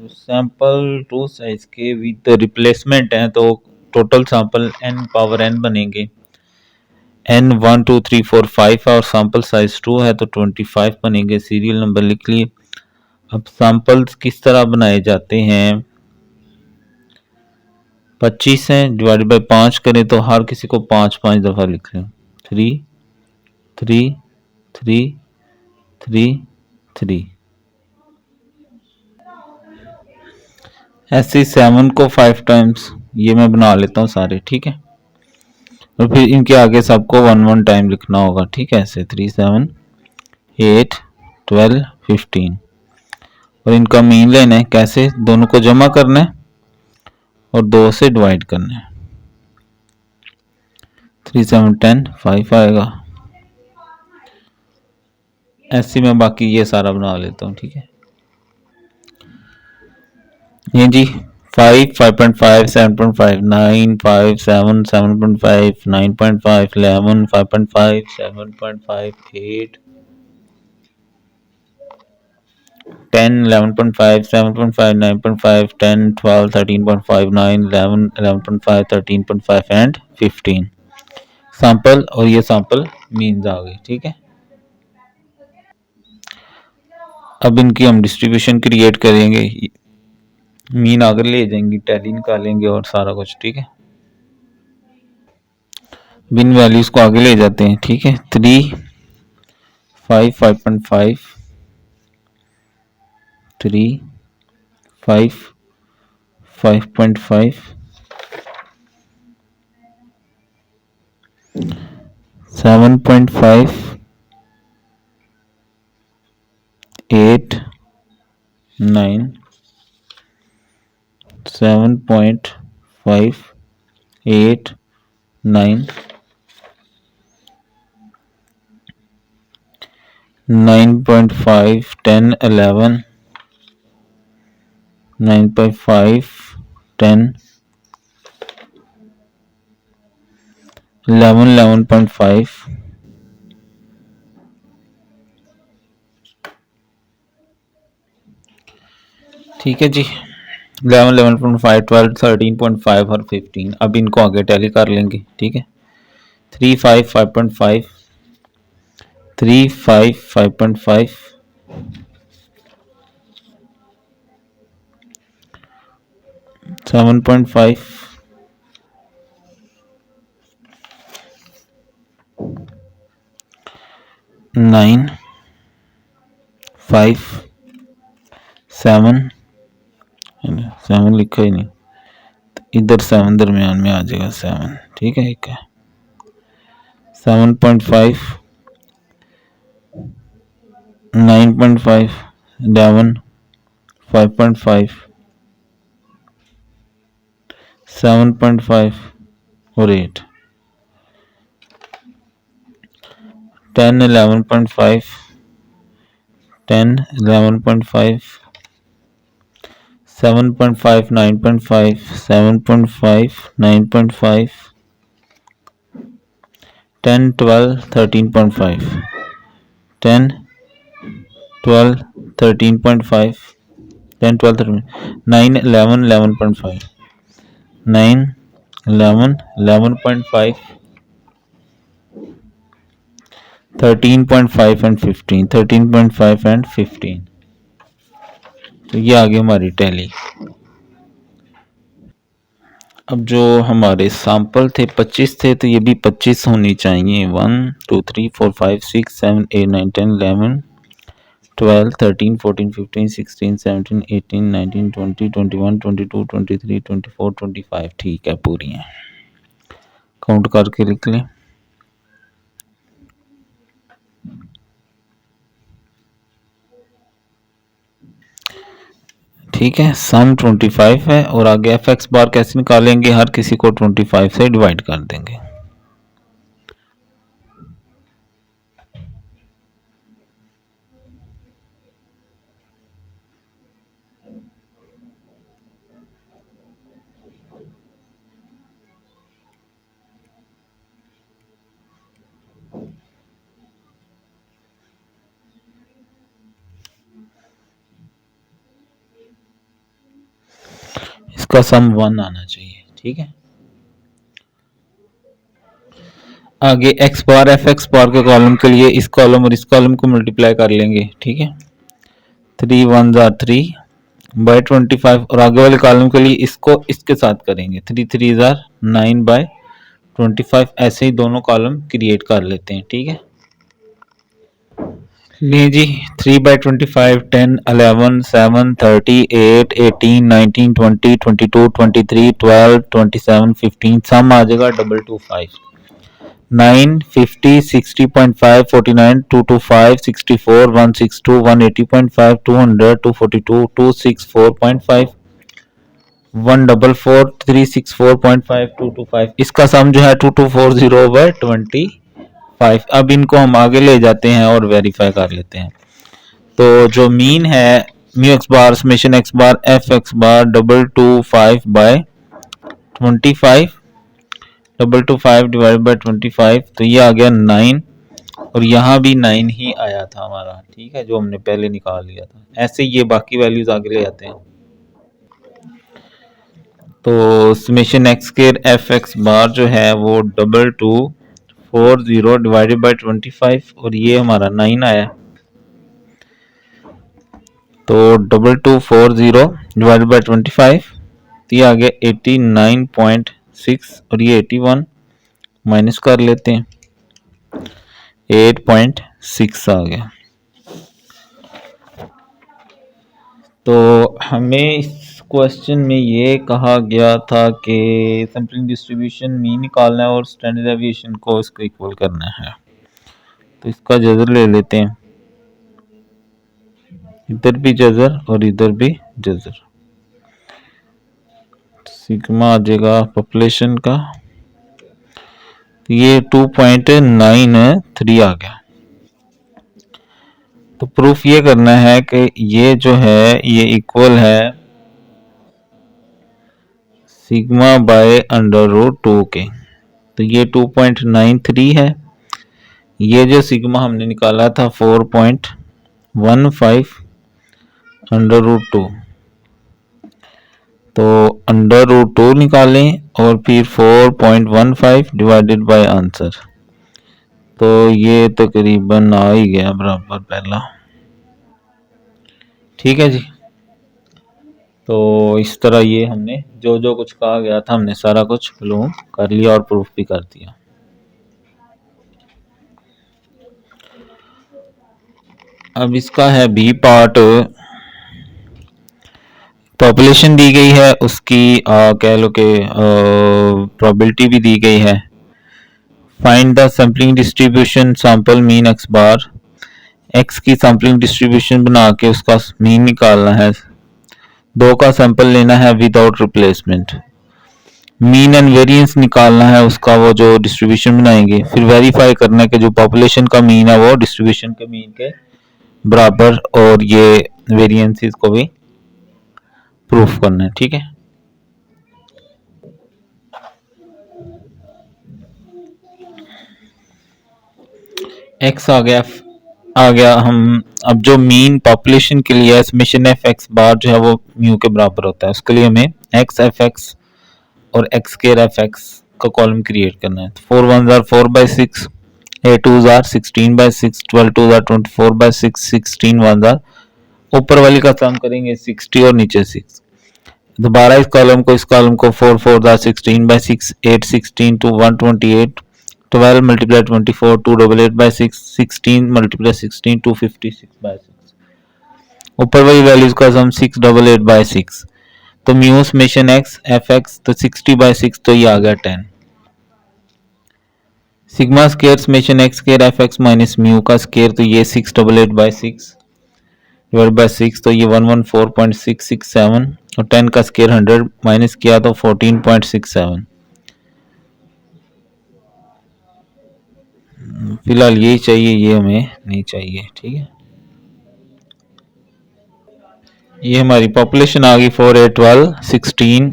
sample two size के विद रिप्लेसमेंट है, तो total sample n power n बनेंगे, n 1 2 3 4 5 और सैंपल साइज 2 है तो 25 बनेंगे। सीरियल नंबर लिख लिए। अब सैंपल्स किस तरह बनाए जाते हैं, 25 हैं, डिवाइड बाय 5 करें तो हर किसी को 5 5 दफ़ा लिख लें, 3 3 3 3 3, ऐसे 7 को 5 टाइम्स, ये मैं बना लेता हूँ सारे, ठीक है। और फिर इनके आगे सबको 1 1 टाइम लिखना होगा, ठीक है। ऐसे 3 7 8 12 15, और इनका मीन लेना है, कैसे, दोनों को जमा करना है और 2 से डिवाइड करना है, 3 7 10 5 आएगा। ऐसे मैं बाकी ये सारा बना लेता हूँ, ठीक है। ये जी 5 5.5 7.5 9 5 7 7.5 9.5 11 5.5 7.5 8 10 11.5 7.5 9.5 10 12 13.5 9 11 11.5 13.5 एंड 15 सैंपल, और ये सैंपल मीन्स आ गई, ठीक है। अब इनकी हम डिस्ट्रीब्यूशन क्रिएट करेंगे, मीन आगे ले जाएंगे, टैली निकालेंगे और सारा कुछ, ठीक है। बिन वैल्यूज को आगे ले जाते हैं, ठीक है। 3 5 5.5 3 5 5.5 7.5 8 9 7.5 8 9 9.5 10 11 9.5 10 11 11.5 ठीक है जी। 11 11.5 12 13.5 और 15। अब इनको आगे टैली कर लेंगे, ठीक है। 3 5 5.5 3 5 5.5 7.5 9 5 7 7 लिखा ही नहीं, इधर 7 दरमियान में आ जाएगा 7, ठीक है। एक है 7.5 9.5 11 5.5 7.5 और 8 10 11.5 10 11.5 7.5 9.5 7.5 9.5 10 12 13.5 10 12 13.5 10 12 13 9 11 11.5 9 11 11.5 13.5 एंड 15 13.5 एंड 15। तो ये आ गई हमारी टैली। अब जो हमारे सैंपल थे 25 थे, तो ये भी 25 होनी चाहिए। 1 2 3 4 5 6 7 8 9 10 11 12 13 14 15 16 17 18 19 20 21 22 23 24 25। ठीक है, पूरी हैं। काउंट करके लिख लें। ठीक है, सम 25 है और आगे एफ एक्स बार कैसे निकालेंगे, हर किसी को 25 से डिवाइड कर देंगे। इसका सम 1 आना चाहिए, ठीक है। आगे एक्स बार एफ एक्स बार के कॉलम के लिए इस कॉलम और इस कॉलम को मल्टीप्लाई कर लेंगे, ठीक है। 3 1 जार 3 बाय 25 और आगे वाले कॉलम के लिए इसको इसके साथ करेंगे। 3 3 जार 9 बाय 25। ऐसे ही दोनों कॉलम क्रिएट कर लेते हैं, ठीक है। नहीं जी, 3 बाय 25 10 11 7 30 8 18 19 20 22 23 12 27 15। सम आ जाएगा 225 9 50 60.5 49 225 64 162 180.5 200 242 264.5 144 364.5 225। इसका सम जो है 2240 बाय 25। अब इनको हम आगे ले जाते हैं और वेरीफाई कर लेते हैं। तो जो मीन है mu x bar summation x bar f x bar 225 by 25 225 divide by 25। तो ये आ गया 9 और यहाँ भी 9 ही आया था हमारा, ठीक है, जो हमने पहले निकाल लिया था। ऐसे ये बाकी वैल्यूज आगे ले आते हैं। तो summation x square f x bar जो है वो 2240 डिवाइडेड बाय 25 और ये हमारा 9 आया। तो 2240 डिवाइडेड बाय 25 तो ये आ गया 89.6 और ये 81 माइनस कर लेते हैं 8.6 आ गया। तो हमें इस क्वेश्चन में ये कहा गया था कि सैंपलिंग डिस्ट्रीब्यूशन मीन निकालना है और स्टैंडर्ड डेविएशन को इसको इक्वल करना है। तो इसका जजर ले लेते हैं, इधर भी जजर और इधर भी जजर। सिग्मा आ जाएगा पॉपुलेशन का, ये 2.93 आ गया। तो प्रूफ ये करना है कि ये जो है ये इक्वल है सिग्मा बाय अंडर रूट 2 के। तो ये 2.93 है। ये जो सिग्मा हमने निकाला था 4.15 अंडर रूट 2, तो अंडर रूट 2 निकालें और फिर 4.15 डिवाइडेड बाय आंसर। तो ये तकरीबन आ ही गया बराबर पहला। ठीक है जी। तो इस तरह ये हमने जो जो कुछ कहा गया था हमने सारा कुछ मालूम कर लिया और प्रूफ भी कर दिया। अब इसका है बी पार्ट। पॉपुलेशन दी गई है, उसकी कह लो कि प्रोबेबिलिटी भी दी गई है। Find the sampling distribution sample mean x bar. X की सैम्पलिंग डिस्ट्रीब्यूशन बना के उसका मीन निकालना है। 2 का सैंपल लेना है without replacement. Mean and variance निकालना है उसका, वो जो डिस्ट्रीब्यूशन बनाएंगे। फिर वेरीफाई करना है कि जो पॉपुलेशन का मीन है वो डिस्ट्रीब्यूशन के मीन के बराबर, और ये वेरिएंसेस को भी प्रूफ करना है। ठीक है। एक्स आ गया। हम अब जो मीन पॉपुलेशन के लिए समेशन एफ एक्स बार जो है वो म्यू के बराबर होता है, उसके लिए हमें एक्स एफ एक्स और एक्स स्केयर एफ एक्स का कॉलम क्रिएट करना है। 4 1 आर 4/6, 8 2 आर 16/6, 12 2 आर 24/6, 16 1 आर ऊपर वाली का सम करेंगे 60 और नीचे 6। दोबारा इस कॉलम को 4 4 आर 16/6, 8 16 to 128, 12 multiply 24, 288/6, 16 multiply 16, 256/6। ऊपर वाली वैल्यूज का सम 688/6। तो mu summation x F x तो 60/6, तो ये आ गया 10। Sigma square summation x square f x minus mu का स्केयर, तो ये 688/6 डिवाइड बाय 6, तो ये 114.667, और 10 का स्केयर 100 माइनस किया तो 14.67। फिलहाल यही चाहिए, ये हमें नहीं चाहिए। ठीक है। ये हमारी पॉपुलेशन आ गई 4 8 12 16।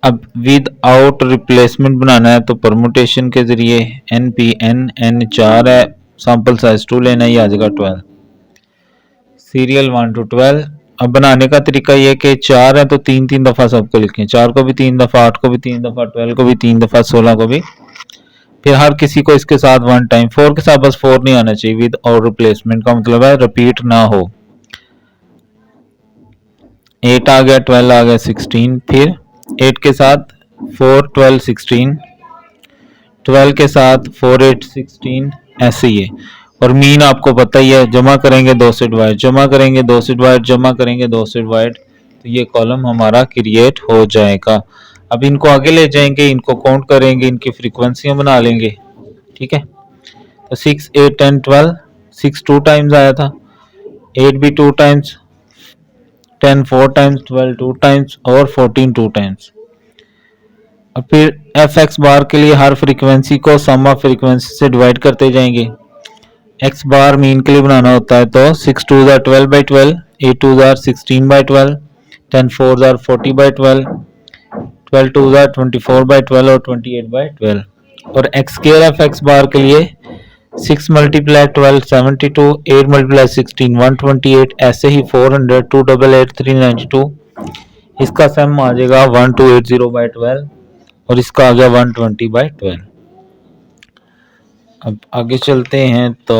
अब विद आउट रिप्लेसमेंट बनाना है तो परमुटेशन के जरिए एन पी एन 4 है, सैंपल साइज 2 लेना है, ये आ जाएगा 12। Serial 1 to 12। अब बनाने का तरीका ये कि 4 है तो 3 दफा सबको लिखें, 4 को भी 3 दफा, 8 को भी 3 दफा, 12 को भी 3 दफा, 16 को भी, फिर हर किसी को इसके साथ 1 टाइम। 4 के साथ बस 4 नहीं आना चाहिए, विद और रिप्लेसमेंट का मतलब है रिपीट ना हो। 8 आ गया, 12 आ गया, 16, फिर 8 के साथ 4 12 16, 12 के साथ 4 8 16, ऐसे ही है। और मीन आपको पता ही है, जमा करेंगे 2 से डिवाइड, जमा करेंगे 2 से डिवाइड, जमा करेंगे 2 से डिवाइड, तो ये कॉलम हमारा क्रिएट हो जाएगा। अब इनको आगे ले जाएंगे, इनको काउंट करेंगे, इनकी फ्रीक्वेंसियां बना लेंगे। ठीक है। तो 6 8 10 12, 6 2 टाइम्स आया था, 8 भी 2 टाइम्स, 10 4 टाइम्स, 12 2 टाइम्स और 14 2 टाइम्स। और फिर एफ एक्स बार के लिए हर फ्रीक्वेंसी को सम ऑफ फ्रीक्वेंसी से डिवाइड करते जाएंगे। एक्स बार मीन के लिए बनाना होता है तो 6 2 आर 12/12, 8 2 आर 16/12, 10 4 आर 40/12, 12 2 आर 24/12 और 28/12। और एक्स स्क्वायर एफ एक्स बार के लिए 6 multiply 12 72, 8 multiply 16 128, ऐसे ही 400 288 392। इसका सम आ जाएगा 1280/12 और इसका आ गया 120/12। अब आगे चलते हैं तो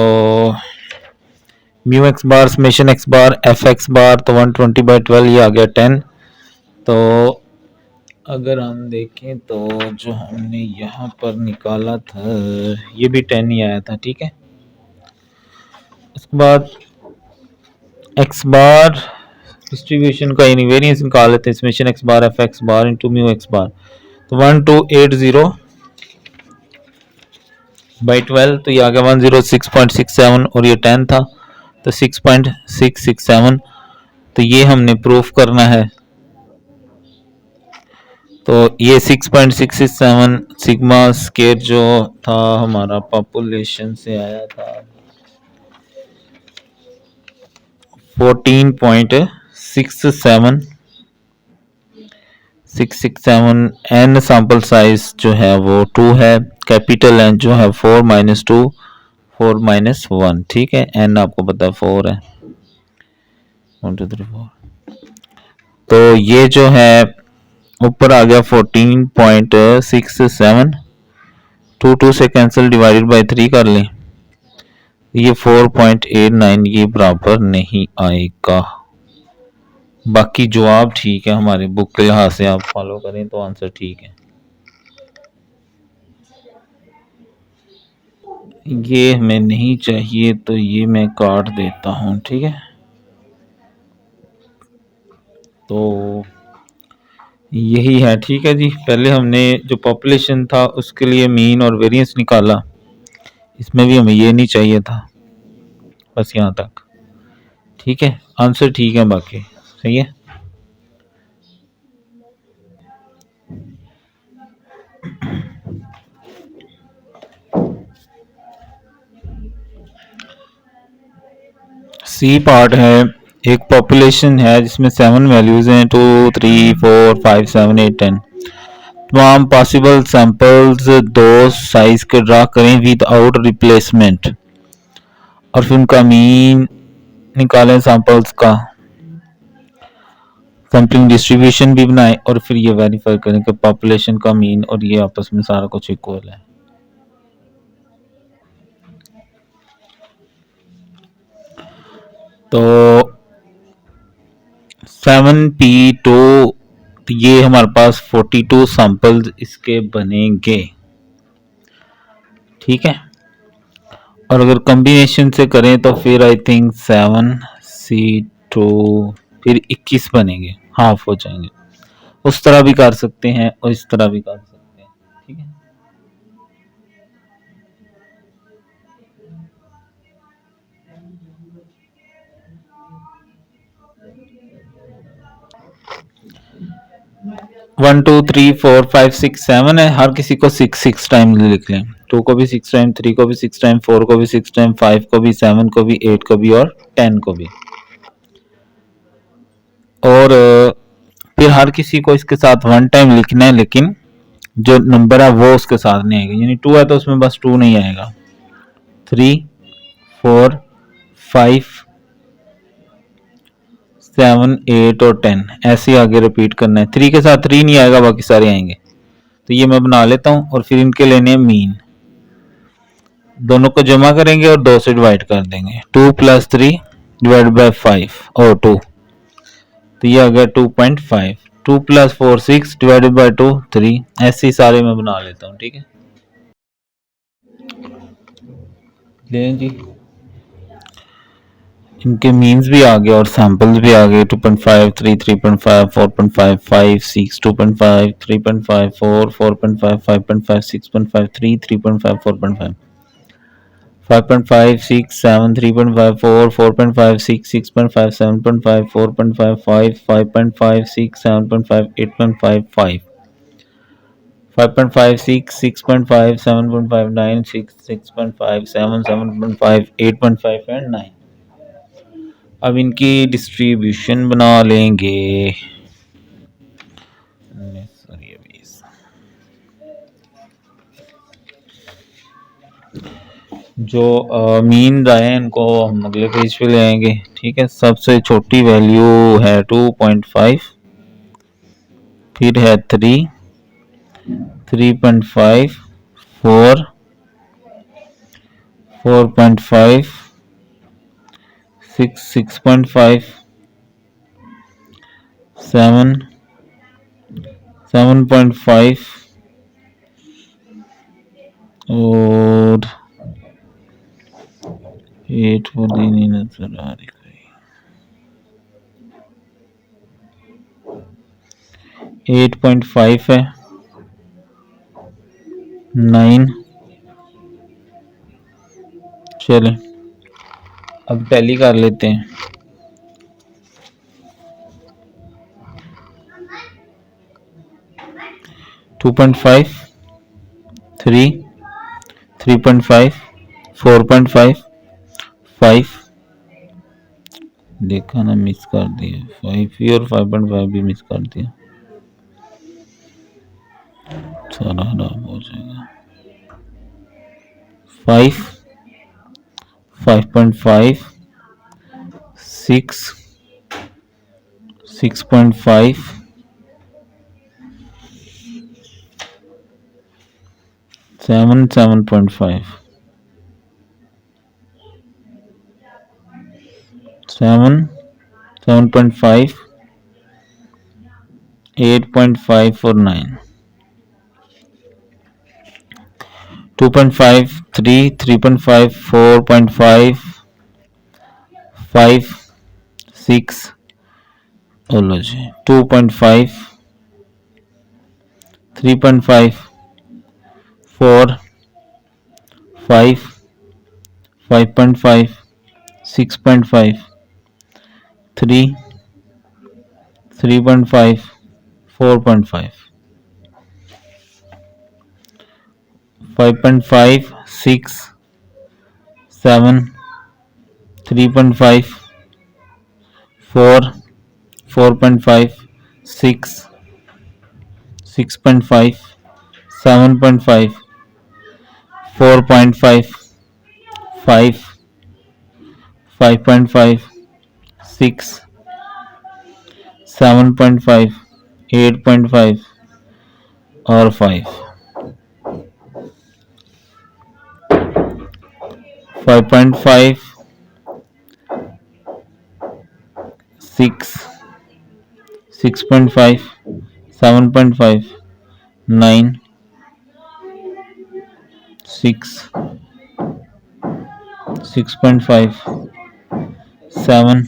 mu x bar summation x bar f x bar, तो 120/12 ये आ गया 10। तो अगर हम देखें तो जो हमने यहाँ पर निकाला था ये भी 10 ही आया था। ठीक है। उसके बाद एक्स बार डिस्ट्रीब्यूशन का यानी वेरिएंस निकाल लेते हैं, summation x bar f x bar into mu x bar, तो 1280/12, तो ये आ गया 106.67 और ये 10 था तो 6.667। तो ये हमने प्रूफ करना है। तो ये 6.667 सिग्मा स्केयर जो था हमारा पॉपुलेशन से आया था। 14.667 एन सैंपल साइज जो है वो 2 है, कैपिटल एन जो है 4 माइनस 2 4 माइनस 1, ठीक है। एन आपको पता है 4 है, 1 2 3 4। तो ये जो है ऊपर आ गया 14.67, 2 से कैंसिल, डिवाइडेड बाई 3 कर लें, ये 4.89 ये बराबर नहीं आएगा। बाकी जवाब ठीक है, हमारे बुक के लिहाज से आप फॉलो करें तो आंसर ठीक है। ये हमें नहीं चाहिए तो ये मैं काट देता हूं, ठीक है। तो यही है, ठीक है जी। पहले हमने जो पॉपुलेशन था उसके लिए मीन और वेरिएंस निकाला, इसमें भी हमें ये नहीं चाहिए था, बस यहाँ तक, ठीक है। आंसर ठीक है, बाकी सही है। सी पार्ट है, एक पॉपुलेशन है जिसमें 7 वैल्यूज हैं, 2 3 4 5 7 8 10। तमाम पॉसिबल सैंपल्स दो साइज के ड्रा करें विदाउट रिप्लेसमेंट, और फिर उनका मीन निकालें सैंपल्स का, सैम्पलिंग डिस्ट्रीब्यूशन भी बनाएं, और फिर ये वेरीफाई करें कि पॉपुलेशन का मीन और ये आपस में सारा कुछ इक्वल है। तो 7p2 ये हमारे पास 42 सैंपल्स इसके बनेंगे, ठीक है। और अगर कॉम्बिनेशन से करें तो फिर आई थिंक 7c2 फिर 21 बनेंगे, हाफ हो जाएंगे। उस तरह भी कर सकते हैं और इस तरह भी कर सकते हैं, ठीक है। वन टू थ्री फोर 5 6 7 है, हर किसी को 6 टाइम लिख लें, 2 को भी 6 टाइम, 3 को भी 6 टाइम, 4 को भी 6 टाइम, 5 को भी, 7 को भी, 8 को भी और 10 को भी। और फिर हर किसी को इसके साथ 1 टाइम लिखना है, लेकिन जो नंबर है वो उसके साथ नहीं आएगा, यानी 2 है तो उसमें बस 2 नहीं आएगा, 3 4 5 7 8 और 10 ऐसे आगे रिपीट करना है। 3 के साथ 3 नहीं आएगा, बाकी सारे आएंगे। तो ये मैं बना लेता हूं, और फिर इनके लेने मीन, दोनों को जमा करेंगे और 2 से डिवाइड कर देंगे, 2 + 3 डिवाइड बाय 5 और 2, तो ये आ गया 2.5, 2 + 4 6 डिवाइडेड बाय 2 3, ऐसे ही सारे मैं बना लेता हूँ, ठीक है। लें जी, इनके मीन्स भी आ गए और सैंपल्स भी आ गए, 2.5 3 3.5 4.5 5 6 2.5 3.5 4 4.5 5.5 6.5 3 3.5 4.5 5.5 6 7 3.5 4 4.5 6 6.5 7.5 4.5 5 5.5 6 7.5 8.5 5 5.5 6 6.5 7.5 9 6 6.5 7 7.5 8.5 एंड 9। अब इनकी डिस्ट्रीब्यूशन बना लेंगे। जो मीन आए इनको हम अगले पेज पे ले आएंगे, ठीक है। सबसे छोटी वैल्यू है 2.5, फिर है 3 3.5 4 4.5 6 6.5 7 7.5 और 8 वाली नहीं नजर आ रही, 8.5 है, 9। चलें अब टैली कर लेते हैं। टू 2.5 3 3.5 4.5 5 देखा ना, मिस कर दिया 5 भी और 5.5 भी मिस कर दिया, सारा खराब हो जाएगा। 5, 5.5, 6, 6.5, 7, 7.5, 7, 7.5, 8.5 और 9, 2.5, 3, 3.5, 4.5, 5, 6 और लो जी 2.5, 3.5, 4, 5, 5.5, 6.5, 3, 3.5, 4.5, 5.5, 6, 7, 3.5, 4, 4.5, 6, 6.5, 7.5, 4.5, 5, 5.5, 6, 7.5, 8.5 और 5, 5.5, 6, 6.5, 7.5, 9, 6, 6.5, 7,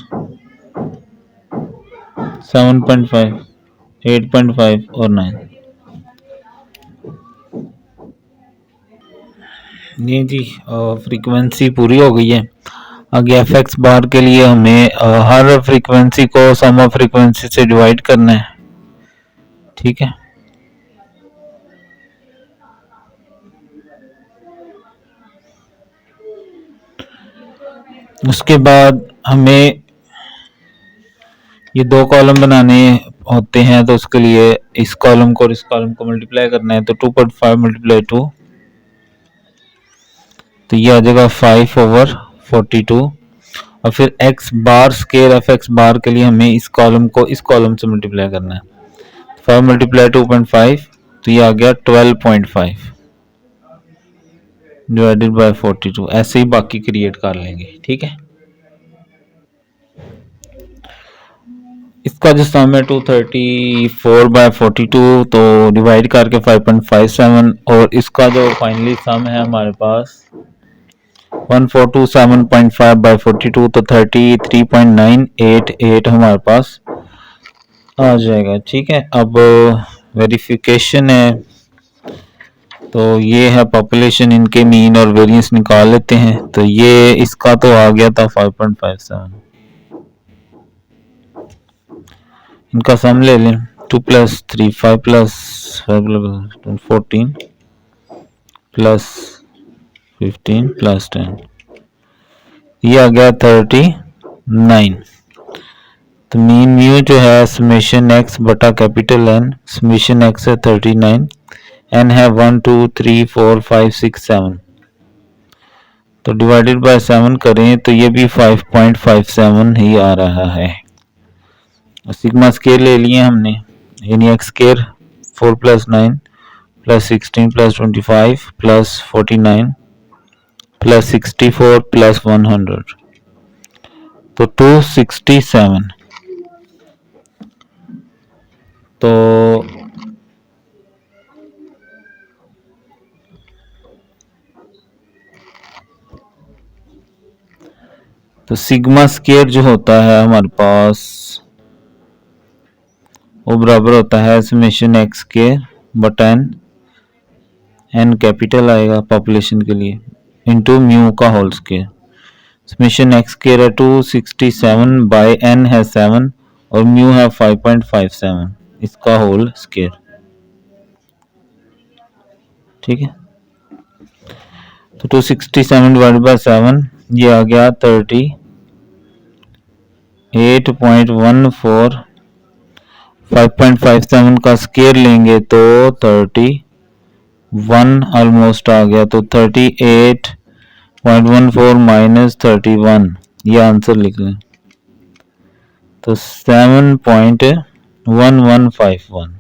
7.5, 8.5 और 9। ये जी फ्रीक्वेंसी पूरी हो गई है। आगे एफ एक्स बार के लिए हमें हर फ्रीक्वेंसी को सम ऑफ फ्रीक्वेंसी से डिवाइड करना है, ठीक है। उसके बाद हमें ये दो कॉलम बनाने होते हैं, तो उसके लिए इस कॉलम को और इस कॉलम को मल्टीप्लाई करना है। तो 2.5 मल्टीप्लाई 2, तो ये आ जाएगा 5/42। और फिर एक्स बार स्केयर एफ एक्स बार के लिए हमें इस कॉलम को इस कॉलम से मल्टीप्लाई करना है। 5 मल्टीप्लाई 2.5, तो ये आ गया 12.5 डिवाइडेड बाय 42। ऐसे ही बाकी क्रिएट कर लेंगे, ठीक है। इसका जो सम है 234/42, तो डिवाइड करके 5.57, और इसका जो फाइनली सम है हमारे पास 1427.5/42, तो 33.988 हमारे पास आ जाएगा, ठीक है। अब वेरिफिकेशन है, तो ये है पॉपुलेशन, इनके मीन और वेरिएंस निकाल लेते हैं। तो ये इसका तो आ गया था 5.57, इनका सम ले लें। 2 + 3 5 + 5 14 + 15 + 10, ये आ गया 39। तो मीन म्यू जो है समेशन एक्स बटा कैपिटल एन, समेशन एक्स है 39, एन है 1 2 3 4 5 6 7, तो डिवाइडेड बाय 7 करें तो ये भी 5.57 ही आ रहा है। सिग्मा स्केयर ले लिए हमने, यानी एक्स स्केयर 4 + 9 + 16 + 25 + 49 + 64 + 100, तो 267। तो सिग्मा स्केयर जो होता है हमारे पास वो बराबर होता है समेशन एक्स स्केयर बटा एन, एन कैपिटल आएगा पॉपुलेशन के लिए, इंटू म्यू का whole square. Summation x square है 267 बाय एन है 7 और म्यू है 5.57, इसका होल स्केयर, ठीक है। तो 267 डिवाइडेड बाय 7, ये आ गया 8.14 5.57 का स्केयर लेंगे तो 31 ऑलमोस्ट आ गया, तो 38.14 माइनस 31, ये आंसर लिख लें, तो 7.1151।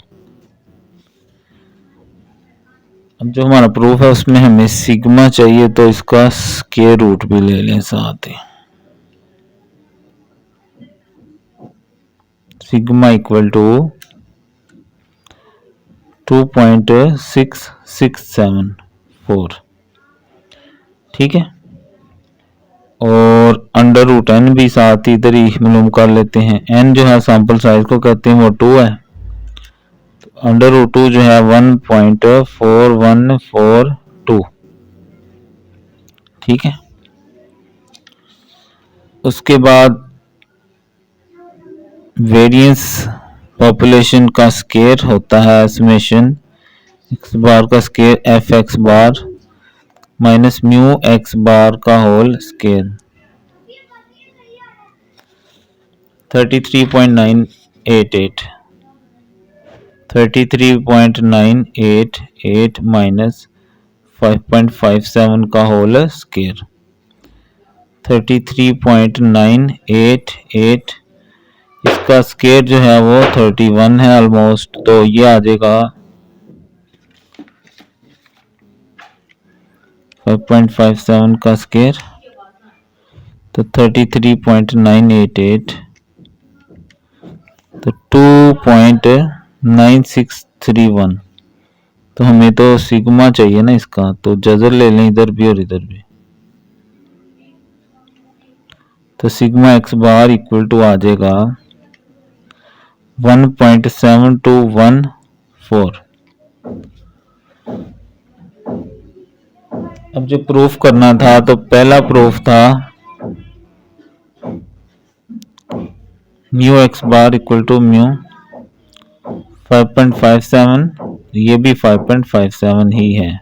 अब जो हमारा प्रूफ है उसमें हमें सिग्मा चाहिए, तो इसका स्क्वायर रूट भी ले लें साथ ही। सिग्मा इक्वल टू 2.6674, ठीक है। और अंडर रूट एन भी साथ ही इधर ही मालूम कर लेते हैं। एन जो है सैंपल साइज को कहते हैं, वो 2 है, तो अंडर रूट 2 जो है 1.4142, ठीक है। उसके बाद वेरिएंस पॉपुलेशन का स्केयर होता है समेशन एक्स बार का square f x bar minus mu x bar का होल स्केयर। 33.988 माइनस 5.57 का होल स्केयर। 33.988, इसका स्केयर जो है वो 31 है ऑलमोस्ट, तो ये आ जाएगा 5.57 का स्केयर, तो 33.988, तो 2.9631। तो हमें तो सिग्मा चाहिए ना इसका, तो जजर ले लें इधर भी और इधर भी, तो sigma x bar equal to आ जाएगा 1.7214। अब जो प्रूफ करना था, तो पहला प्रूफ था mu x bar equal to mu 5.57, ये भी 5.57 ही है।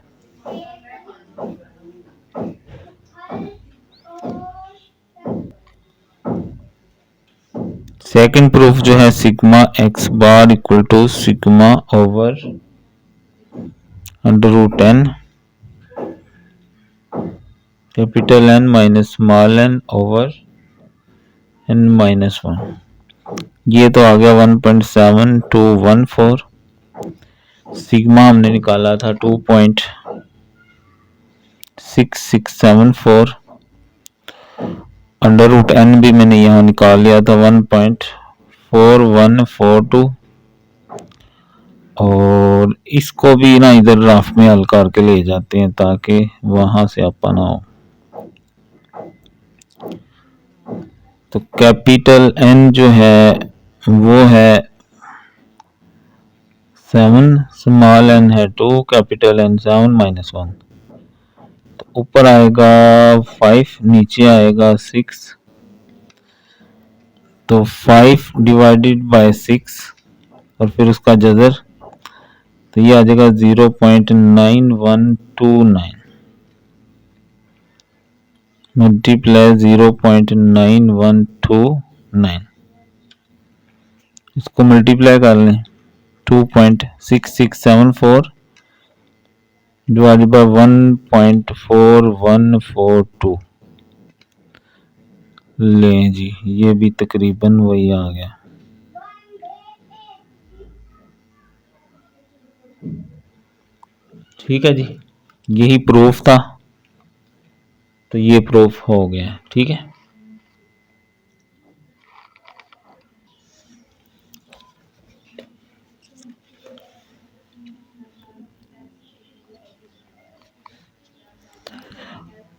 सेकंड प्रूफ जो है sigma x bar equal to sigma over under root n capital N minus small n over n minus 1, ये तो आ गया 1.7214। सिग्मा हमने निकाला था 2.6674, अंडर रूट एन भी मैंने यहाँ निकाल लिया था 1.4142, और इसको भी ना इधर राफ में हल करके ले जाते हैं ताकि वहां से आपा ना हो। तो कैपिटल एन जो है वो है 7, स्मॉल एन है 2, कैपिटल एन 7 माइनस 1, तो ऊपर आएगा 5, नीचे आएगा 6, तो 5 डिवाइडेड बाय 6 और फिर उसका जजर, तो ये आ जाएगा 0.9129 मल्टीप्लाई 0.9129, इसको मल्टीप्लाई कर लें 2.6674 डिवाइडेड बाय 1.4142, लें जी, ये भी तकरीबन वही आ गया। ठीक है जी, यही प्रूफ था, तो ये प्रूफ हो गया, ठीक है।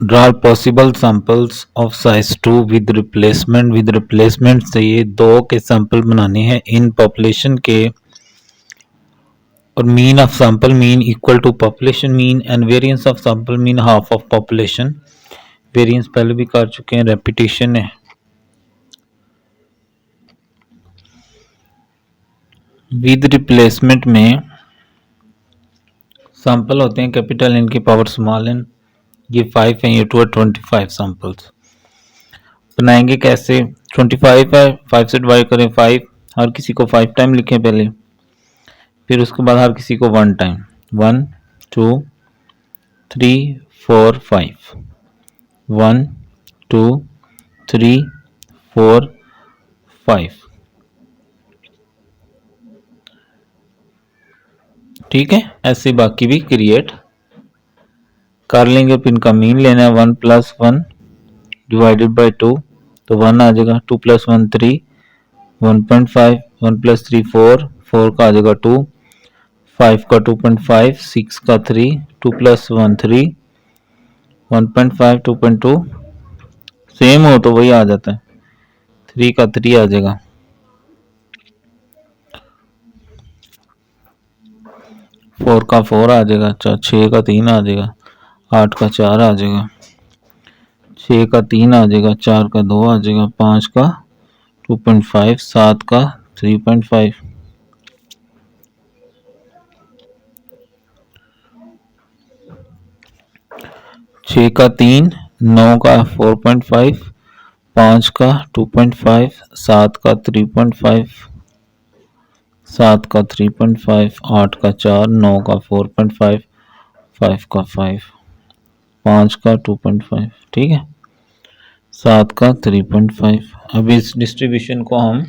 Draw possible samples of size 2 with replacement से ये 2 के सैंपल बनाने हैं इन पॉपुलेशन के, और mean of sample mean equal to population mean and variance of sample mean half of population. Variance पहले भी कर चुके हैं, रेपिटेशन है। विद रिप्लेसमेंट में सैंपल होते हैं कैपिटल एन की पावर स्मॉल एन, ये 5 है, ये 25 सैंपल्स। बनाएंगे कैसे? 25 है, 5 से डिवाइड करें 5, हर किसी को 5 टाइम लिखें पहले, फिर उसके बाद हर किसी को 1 टाइम, 1 2 3 4 5, 1 2 3 4 5। ठीक है, ऐसे बाकी भी क्रिएट कर लेंगे। फिर इनका मीन लेना है, 1 + 1 डिवाइडेड बाई 2, तो 1 आ जाएगा, 2 + 1 3, 1.5, 1 + 3 4, 4 का आ जाएगा 2, 5 का 2.5, 6 का 3, 2 + 1 3, 1.5 2.2, सेम हो तो वही आ जाता है, 3 का 3 आ जाएगा, 4 का 4 आ जाएगा, 6 का 3 आ जाएगा, 8 का 4 आ जाएगा, 6 का 3 आ जाएगा, 4 का 2 आ जाएगा, 5 का 2.5, 7 का 3.5, 6 का 3, 9 का 4.5, 5 का 2.5, 7 का 3.5, 7 का 3.5, 8 का 4, 9 का 4.5, 5 का 5, 5 का 2.5, ठीक है, 7 का 3.5। अब इस डिस्ट्रीब्यूशन को हम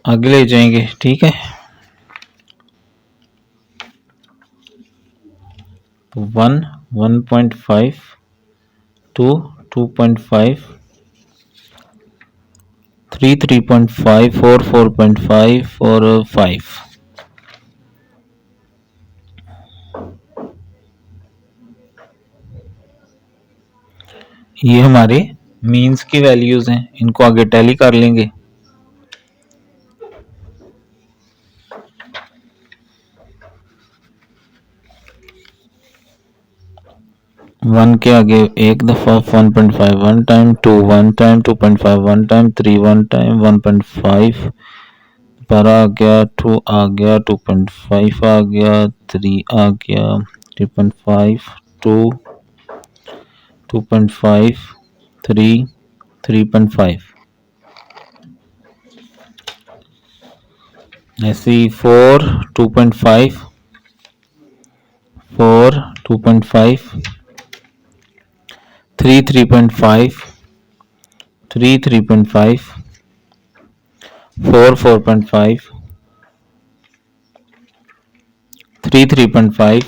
आगे ले जाएंगे, ठीक है। तो 1 1.5, 2 2.5, 3 3.5, 4 4.5 और 5। ये हमारे मीन्स की वैल्यूज हैं, इनको आगे टैली कर लेंगे। वन के आगे एक दफा 1.5 1 टाइम, 2 1 टाइम, 2.5 1 टाइम, 3 1 टाइम, 1.5 पर आ गया, 2 आ गया, 2.5 आ गया, 3 आ गया, 3.5 2 2.5 3 3.5, ऐसे ही 4 2.5 4 2.5 3 3.5 3 3.5 4 4.5 3 3.5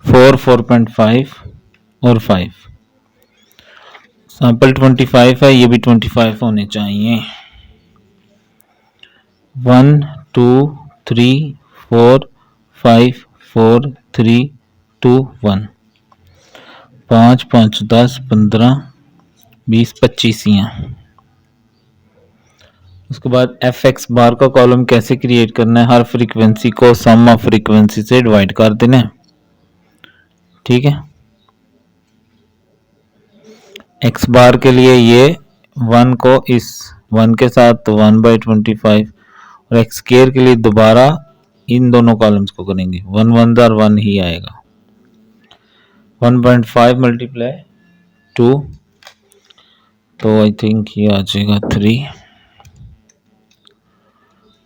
4 4.5 और 5। सैंपल 25 है, ये भी 25 होने चाहिए। 1 2 3 4 5 4 3 2 1, 5 5 10 15 20 25 यहाँ। उसके बाद एफ एक्स बार का कॉलम कैसे क्रिएट करना है, हर फ्रीक्वेंसी को सम ऑफ फ्रीक्वेंसी से डिवाइड कर देना है, ठीक है। एक्स बार के लिए ये 1 को इस 1 के साथ तो 1/25, और एक्स स्केयर के लिए दोबारा इन दोनों कॉलम्स को करेंगे, 1 1 1 ही आएगा, 1.5 × 2, तो आई थिंक ये आ जाएगा 3,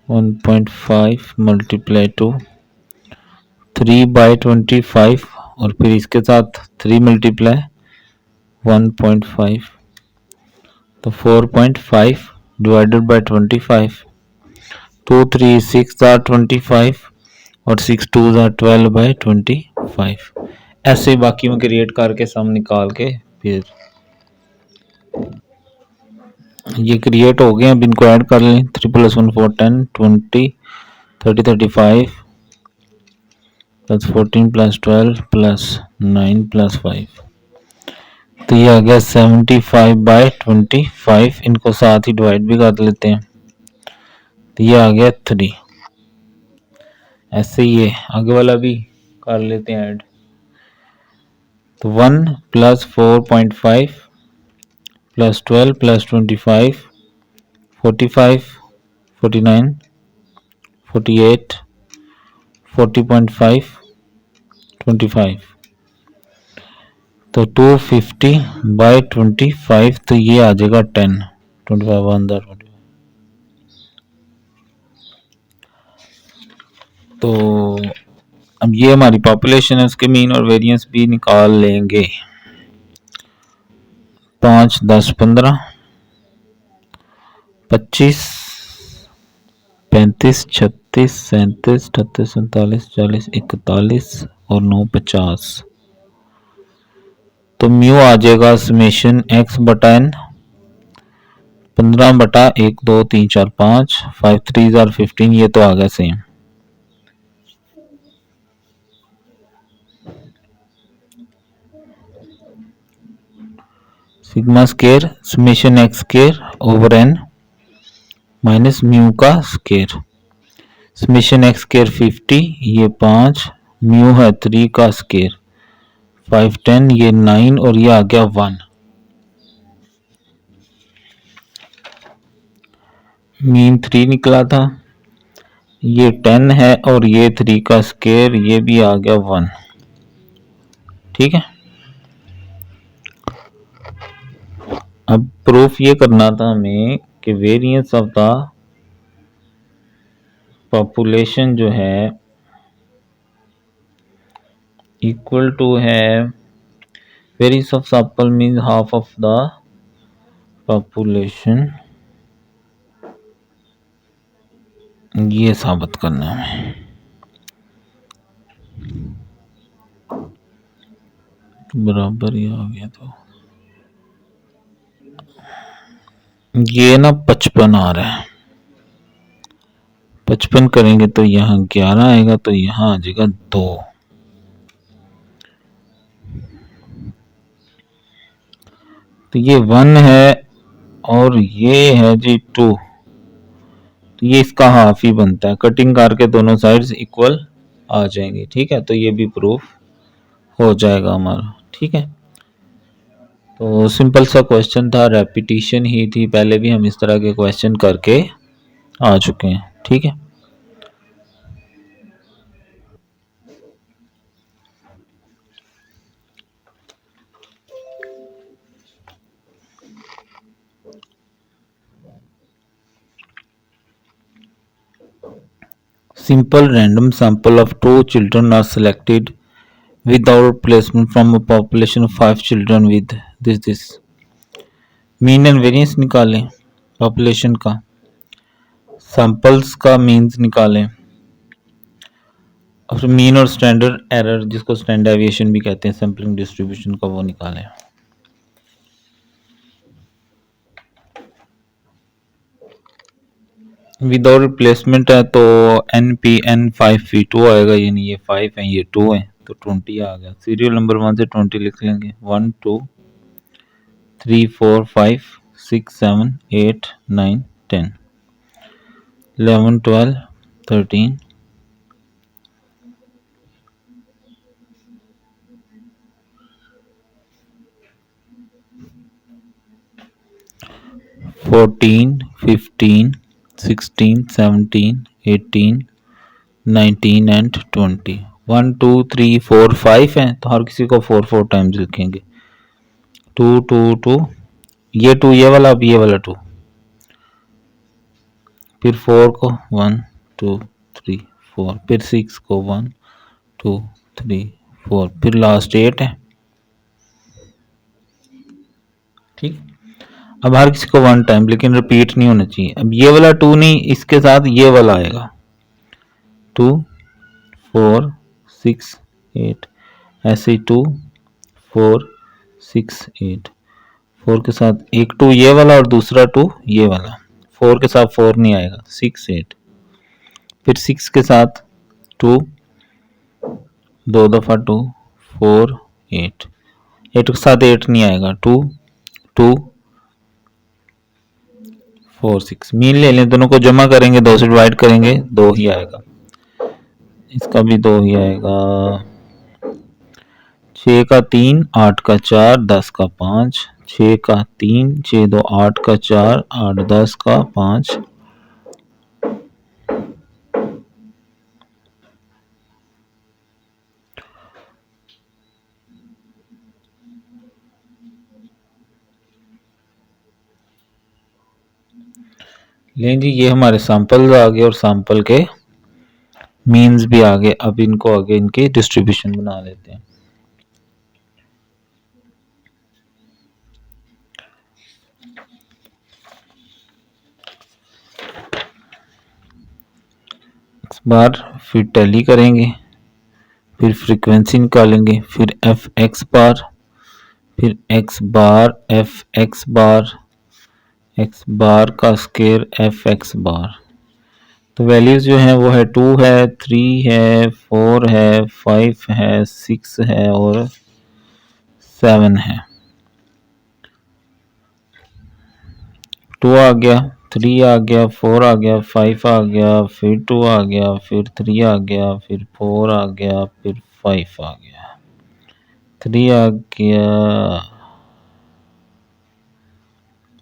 1.5 × 2 3/25, और फिर इसके साथ 3 × 1.5, तो 4.5 डिवाइडेड बाय 25, 2 3 6 are 25 और 6 2 are 12/25। ऐसे बाकी में क्रिएट करके सम निकाल के फिर ये क्रिएट हो गए। अब इनको ऐड कर लें, 3 + 1 4 10 20 30 35 + 14 + 12 + 9 + 5, तो ये आ गया 75/25। इनको साथ ही डिवाइड भी कर लेते हैं, तो ये आ गया 3। ऐसे ये आगे वाला भी कर लेते हैं ऐड, तो 1 + 4.5 + 12 + 25 45 49 48 40.5 25, तो 250/25, तो ये आ जाएगा 10, 25 अंदर 25। तो अब ये हमारी पॉपुलेशन है, उसके मीन और वेरिएंस भी निकाल लेंगे। 5, 10, 15, 25, 35, 36, 37, 38, 39, 40, 41 और 9, 50। तो म्यू आ जाएगा समेशन एक्स बटा एन 15/1, 2, 3, 4, 5, 5 3 आर 15, ये तो आ गया same. Sigma square summation x square over n minus mu का स्केयर। समेशन एक्स स्केयर 50, ये 5, म्यू है 3 का स्केयर 5 10, ये 9 और ये आ गया 1। मीन 3 निकला था, ये 10 है और ये 3 का स्केयर, ये भी आ गया 1। ठीक है, अब प्रूफ ये करना था हमें कि वेरिएंस ऑफ द पॉपुलेशन जो है इक्वल टू है variance of sample means half of the population, ये साबित करना है। बराबर ही आ गया, तो ये ना 55 आ रहा है, 55 करेंगे तो यहाँ 11 आएगा, तो यहाँ आ जाएगा 2। तो ये 1 है और ये है जी 2, तो ये इसका हाफ ही बनता है, कटिंग करके दोनों साइड्स इक्वल आ जाएंगे। ठीक है, तो ये भी प्रूफ हो जाएगा हमारा। ठीक है, तो सिंपल सा क्वेश्चन था, रेपिटेशन ही थी, पहले भी हम इस तरह के क्वेश्चन करके आ चुके हैं। ठीक है, simple random sample of 2 children are selected without placement from a population of 5 children with this mean and variance निकालें, पॉपुलेशन का, सैंपल्स का मीन्स निकालें और मीन और स्टैंडर्ड एरर जिसको स्टैंडर्ड डेविएशन भी कहते हैं सैम्पलिंग डिस्ट्रीब्यूशन का, वो निकालें। विदाउट रिप्लेसमेंट है तो NPN 5V2 आएगा, यानी ये 5 है ये 2 है, तो 20 आ गया। सीरियल नंबर 1 से 20 लिख लेंगे, 1 2 3 4 5 6 7 8 9 10 11 12 13 14 15 16 17 18 19 एंड 20। 1 2 3 4 5 है, तो हर किसी को 4 4 टाइम्स लिखेंगे। 2 2 2, ये 2 ये वाला, अब ये वाला 2, फिर 4 को 1 2 3 4, फिर 6 को 1 2 3 4, फिर लास्ट 8 है। ठीक, अब हर किसी को 1 टाइम, लेकिन रिपीट नहीं होना चाहिए। अब ये वाला 2 नहीं, इसके साथ ये वाला आएगा 2 4 6 8, ऐसे ही 2 4 6 8, 4 के साथ एक 2 ये वाला और दूसरा 2 ये वाला, 4 के साथ 4 नहीं आएगा, 6 8, फिर 6 के साथ 2 दो दफा 2 4 8, 8 के साथ 8 नहीं आएगा, 2 2 4 6। मीन ले लें, दोनों को जमा करेंगे, 2 से डिवाइड करेंगे, 2 ही आएगा, इसका भी 2 ही आएगा। 6 का 3 8 का 4 10 का 5, 6 का 3 6 2 8 का 4 8 10 का 5, लें जी, ये हमारे सैंपल्स आ गए और सैंपल के मीन्स भी आ गए। अब इनको आगे इनके डिस्ट्रीब्यूशन बना लेते हैं। इस बार फिर टैली करेंगे, फिर फ्रीक्वेंसी निकालेंगे, फिर एफ एक्स बार, फिर एक्स बार, एफ एक्स बार, एक्स बार का स्केयर एफ एक्स बार। तो वैल्यूज जो है वो है 2 है, 3 है, 4 है, 5 है, 6 है और 7 है। 2 आ गया, 3 आ गया, 4 आ गया, 5 आ गया, फिर 2 आ गया, फिर 3 आ गया, फिर 4 आ गया, फिर 5 आ गया, 3 आ गया,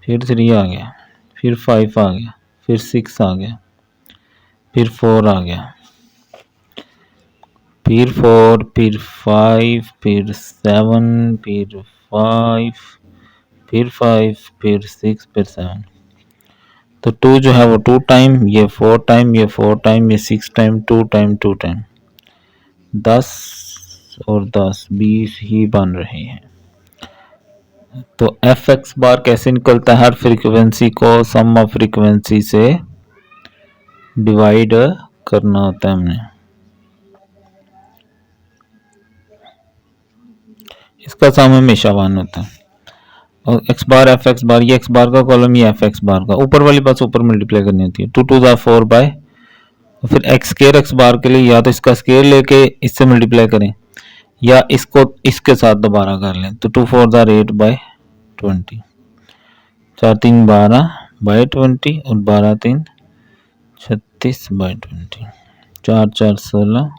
फिर 3 आ गया, फिर 5 आ गया, फिर 6 आ गया, फिर 4 आ गया, फिर 4, फिर 5, फिर 7, फिर 5, फिर 5, फिर 6, फिर 7। तो 2 जो है वो 2 टाइम, ये 4 टाइम, ये 4 टाइम, ये 6 टाइम, 2 टाइम, 2 टाइम, 10 और 10, 20 ही बन रहे हैं। तो एफ एक्स बार कैसे निकलता है? हर फ्रीक्वेंसी को सम ऑफ फ्रीक्वेंसी से डिवाइड करना होता है हमने। इसका सम हमेशा 1 होता है। और x bar f x bar, ये एक्स बार का कॉलम, ये एफ एक्स बार का, ऊपर वाली बात ऊपर मल्टीप्लाई करनी होती है। 2 2 ज़ा 4 बाय, फिर एक्स स्केयर एक्स बार के लिए या तो इसका स्केयर लेके इससे मल्टीप्लाई करें या इसको इसके साथ दोबारा कर लें। तो 2 4 ज़ा 8 बाय 20, 4 3 12 बाय 20 और 12 3 36 बाय 20, 4 4 16,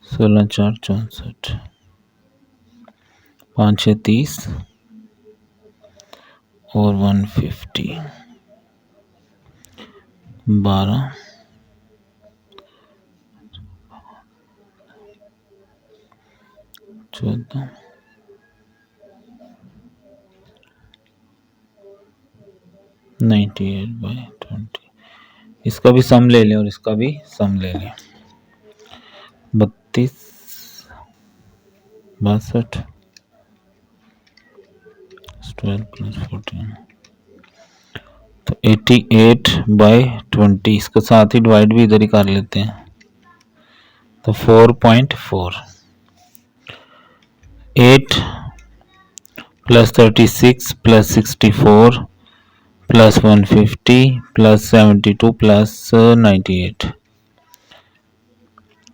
16 4 64, 5 6 30 और 150, 12 14 98 बाय 20। इसका भी सम ले लें और इसका भी सम ले लें। 32 62 12 प्लस 14, तो 88 बाय 20। इसके साथ ही डिवाइड भी इधर ही कर लेते हैं। तो 4.4, 8 plus 36 plus 64 plus 150 plus 72 plus 98,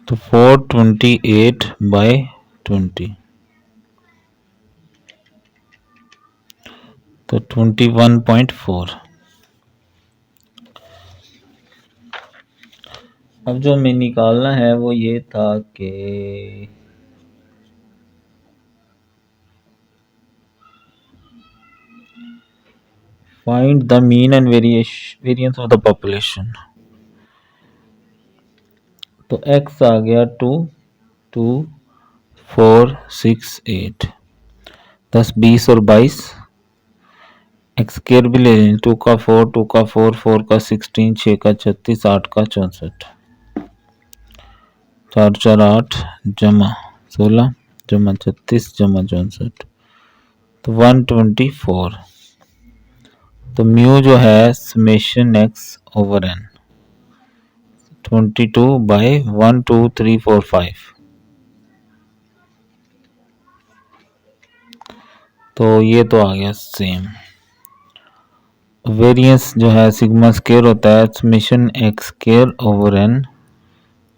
तो 428 बाय 20, तो 21.4। अब जो हमें निकालना है वो ये था कि find the mean and variance of the population. तो x आ गया 2 2 4 6 8, 10 20 और 22। एक्स स्क्वायर भी ले लें, 2 का 4, 2 का 4, 4 का 16, 6 का 36, 8 का 64, 4 4 8 जमा 16 जमा 36 जमा 64, तो 124। तो म्यू जो है summation x over n 22 by 1 2 3 4 5। तो ये तो आ गया सेम। वेरिएंस जो है सिग्मा स्केयर होता है summation x square over n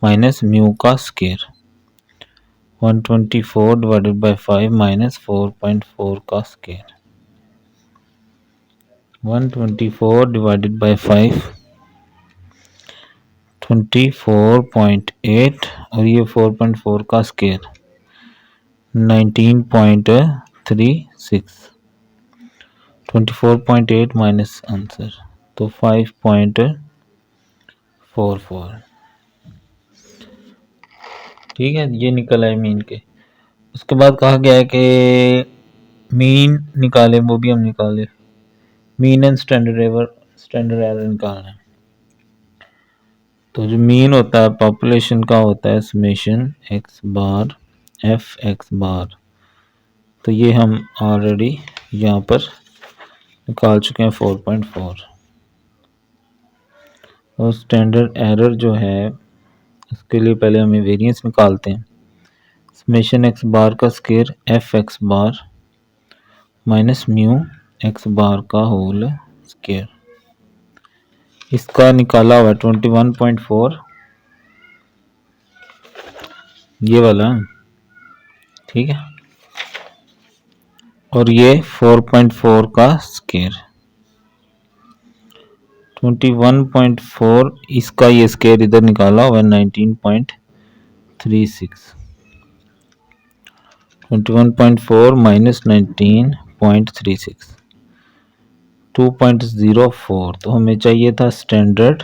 minus mu का स्केयर। 124 डिवाइडेड बाय 5 माइनस 4.4 का स्केयर। 124 डिवाइडेड बाय 5 24.8 और ये 4.4 का स्केयर 19.36। 24.8 माइनस आंसर तो 5.44। ठीक है, ये निकल आए मीन के। उसके बाद कहा गया है कि मीन निकालें, वो भी हम निकाले। मीन एंड स्टैंडर्ड एरर निकालना है। तो जो मीन होता है पॉपुलेशन का होता है summation x bar f x bar. तो ये हम ऑलरेडी यहाँ पर निकाल चुके हैं 4.4। और स्टैंडर्ड एरर जो है उसके लिए पहले हमें वेरिएंस निकालते हैं। समेशन एक्स बार का square f x bar minus mu x bar का होल स्केयर, इसका निकाला हुआ 21.4 ये वाला, ठीक है। और ये 4.4 का स्केयर 21.4, इसका ये स्केयर इधर निकाला हुआ 19.36। 21.4 माइनस 19.36 2.04। तो हमें चाहिए था स्टैंडर्ड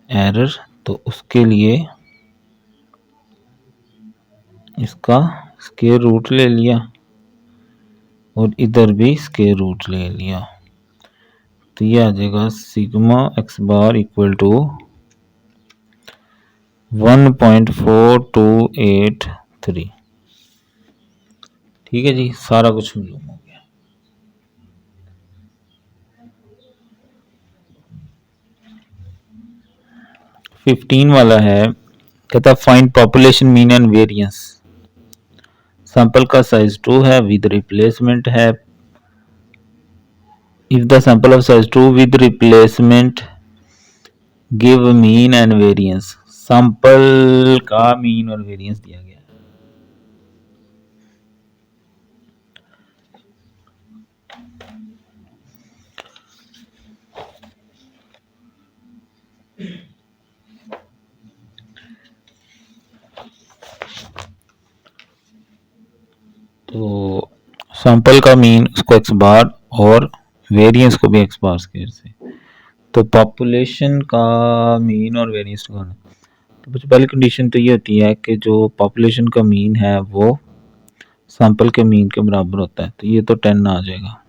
एरर, तो उसके लिए इसका स्क्वायर रूट ले लिया और इधर भी स्क्वायर रूट ले लिया। तो ये आ जाएगा sigma x bar equal to 1.4283। ठीक है जी, सारा कुछ मालूम हो गया। फिफ्टीन वाला है, कहता find population mean and variance. Sample का साइज 2 है, विद रिप्लेसमेंट है। If the sample of size 2 with replacement give mean and variance. Sample का मीन और वेरिएंस दिया गया है। तो सैंपल का मीन उसको एक्स बार और वेरिएंस को भी एक्स बार स्क्वायर से। तो पॉपुलेशन का मीन और वेरिएंस निकालना। तो सबसे पहली कंडीशन तो ये होती है कि जो पॉपुलेशन का मीन है वो सैंपल के मीन के बराबर होता है। तो ये तो 10 आ जाएगा।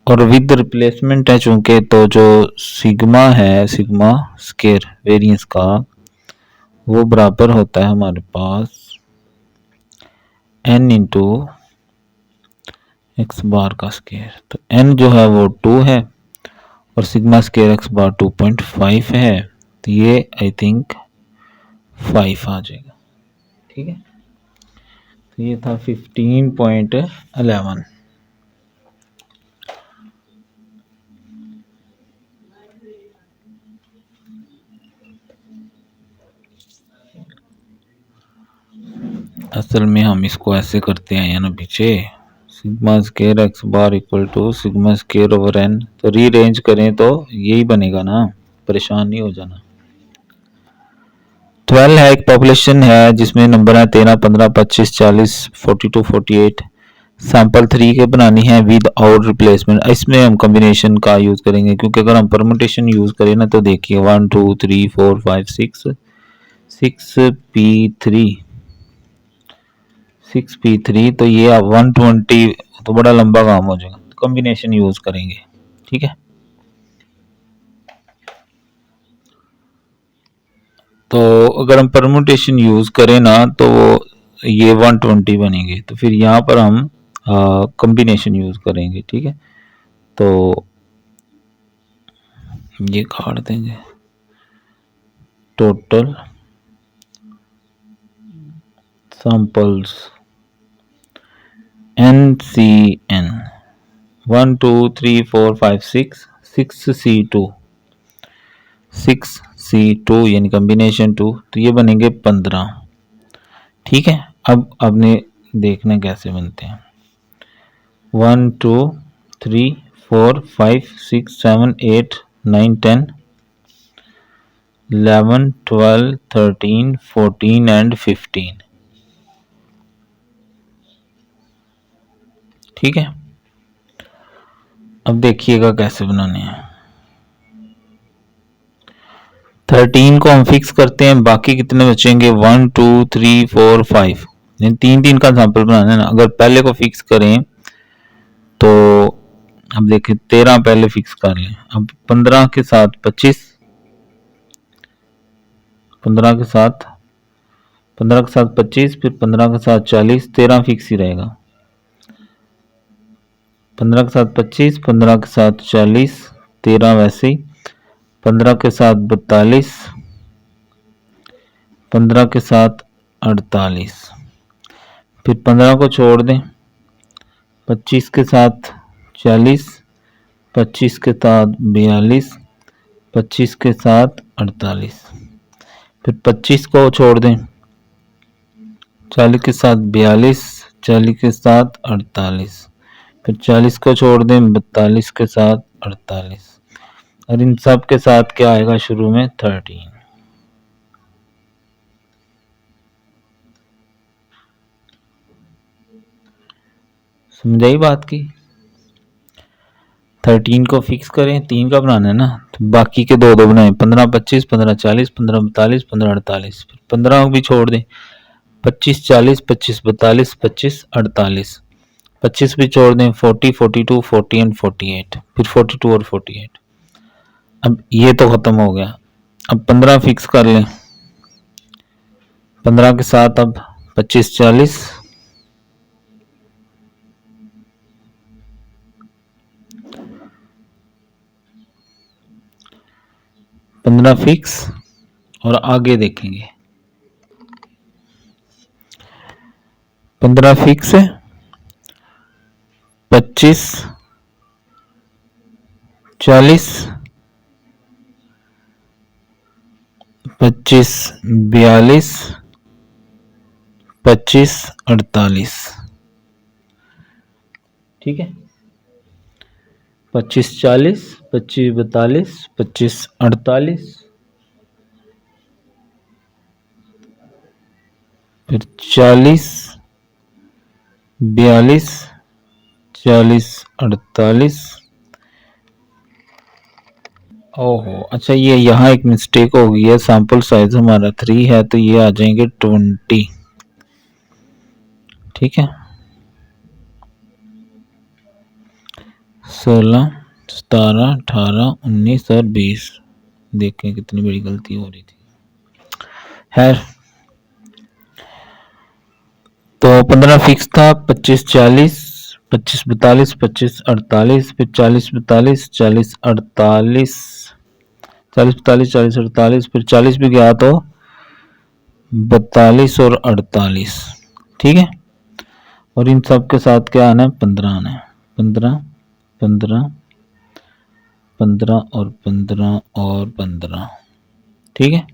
और विद रिप्लेसमेंट है चूंकि, तो जो सिग्मा है, सिग्मा स्क्वायर वेरिएंस का, वो बराबर होता है हमारे पास n इंटू एक्स बार का स्क्वायर। तो n जो है वो 2 है और सिग्मा स्क्वायर एक्स बार 2.5 है। तो ये आई थिंक 5 आ जाएगा। ठीक है, तो ये था 15.11। असल में हम इसको ऐसे करते हैं ना पीछे, sigma square x bar equal to sigma square over n. तो रीअरेंज करें तो यही बनेगा ना, परेशान नहीं हो जाना। 12 है, एक पॉपुलेशन है जिसमें नंबर है 13, 15, 25, 40, 42, 48। सैंपल 3 के बनानी है विद आउट रिप्लेसमेंट। इसमें हम कॉम्बिनेशन का यूज करेंगे, क्योंकि अगर हम परमुटेशन यूज करें ना तो देखिए 1 2 3 4 5 6p3 तो ये 120, तो बड़ा लंबा काम हो जाएगा। तो कॉम्बिनेशन यूज करेंगे, ठीक है। तो अगर हम परमुटेशन यूज करें ना तो ये 120 बनेंगे। तो फिर यहाँ पर हम कॉम्बिनेशन यूज करेंगे, ठीक है। तो ये काट देंगे, टोटल सैंपल्स NCN 1 2 3 4 5 6C2 यानी कॉम्बिनेशन 2। तो ये बनेंगे 15, ठीक है। अब आपने देखना कैसे बनते हैं। 1 2 3 4 5 6 7 8 9 10 11 12 13 14 एंड 15, ठीक है। अब देखिएगा कैसे बनाने हैं। 13 को हम फिक्स करते हैं, बाकी कितने बचेंगे 1 2 3 4 5, तीन तीन का सैंपल बनाना है ना। अगर पहले को फिक्स करें तो अब देखें 13 पहले फिक्स कर लें। अब 15 के साथ 25, 15 के साथ 25, फिर 15 के साथ 40, 13 फिक्स ही रहेगा। 15 के साथ 25, 15 के साथ 40, 13 वैसे ही, 15 के साथ 42, 15 के साथ 48, फिर 15 को छोड़ दें, 25 के साथ 40, 25 के साथ 42, 25 के साथ 48, फिर 25 को छोड़ दें, 40 के साथ 42, 40 के साथ 48, फिर 40 को छोड़ दें, 42 के साथ 48, और इन सब के साथ क्या आएगा शुरू में 13। समझाई बात की। 13 को फिक्स करें, 3 का बनाना है ना, तो बाकी के दो बनाए, 15 25, 15 40, 15 42, 15 48, 15 भी छोड़ दें, 25 40, 25 42, 25 48, 25 भी छोड़ दें, 40 42, 40 एंड 48, फिर 42 और 48। अब ये तो खत्म हो गया। अब 15 फिक्स कर लें, 15 के साथ अब 25 40, 15 फिक्स, और आगे देखेंगे। 15 फिक्स है, 25 40, 25 42, 25 48। ठीक है, 25 40, 25 42, 25 48, फिर 40 42, 40 48। ओहो, अच्छा ये यहाँ एक मिस्टेक हो गई है, सैंपल साइज हमारा 3 है तो ये आ जाएंगे 20। ठीक है, 16 17 18 19 और 20। देखें कितनी बड़ी गलती हो रही थी। है तो 15 फिक्स था, 25 40, 25 42, 25 48, फिर 40 42, 40 48, 40 42, 40 48, फिर 40 भी गया तो 42 और 48। ठीक है, और इन सब के साथ क्या आना है 15 आना है, 15 15 15 और 15 और 15। ठीक है,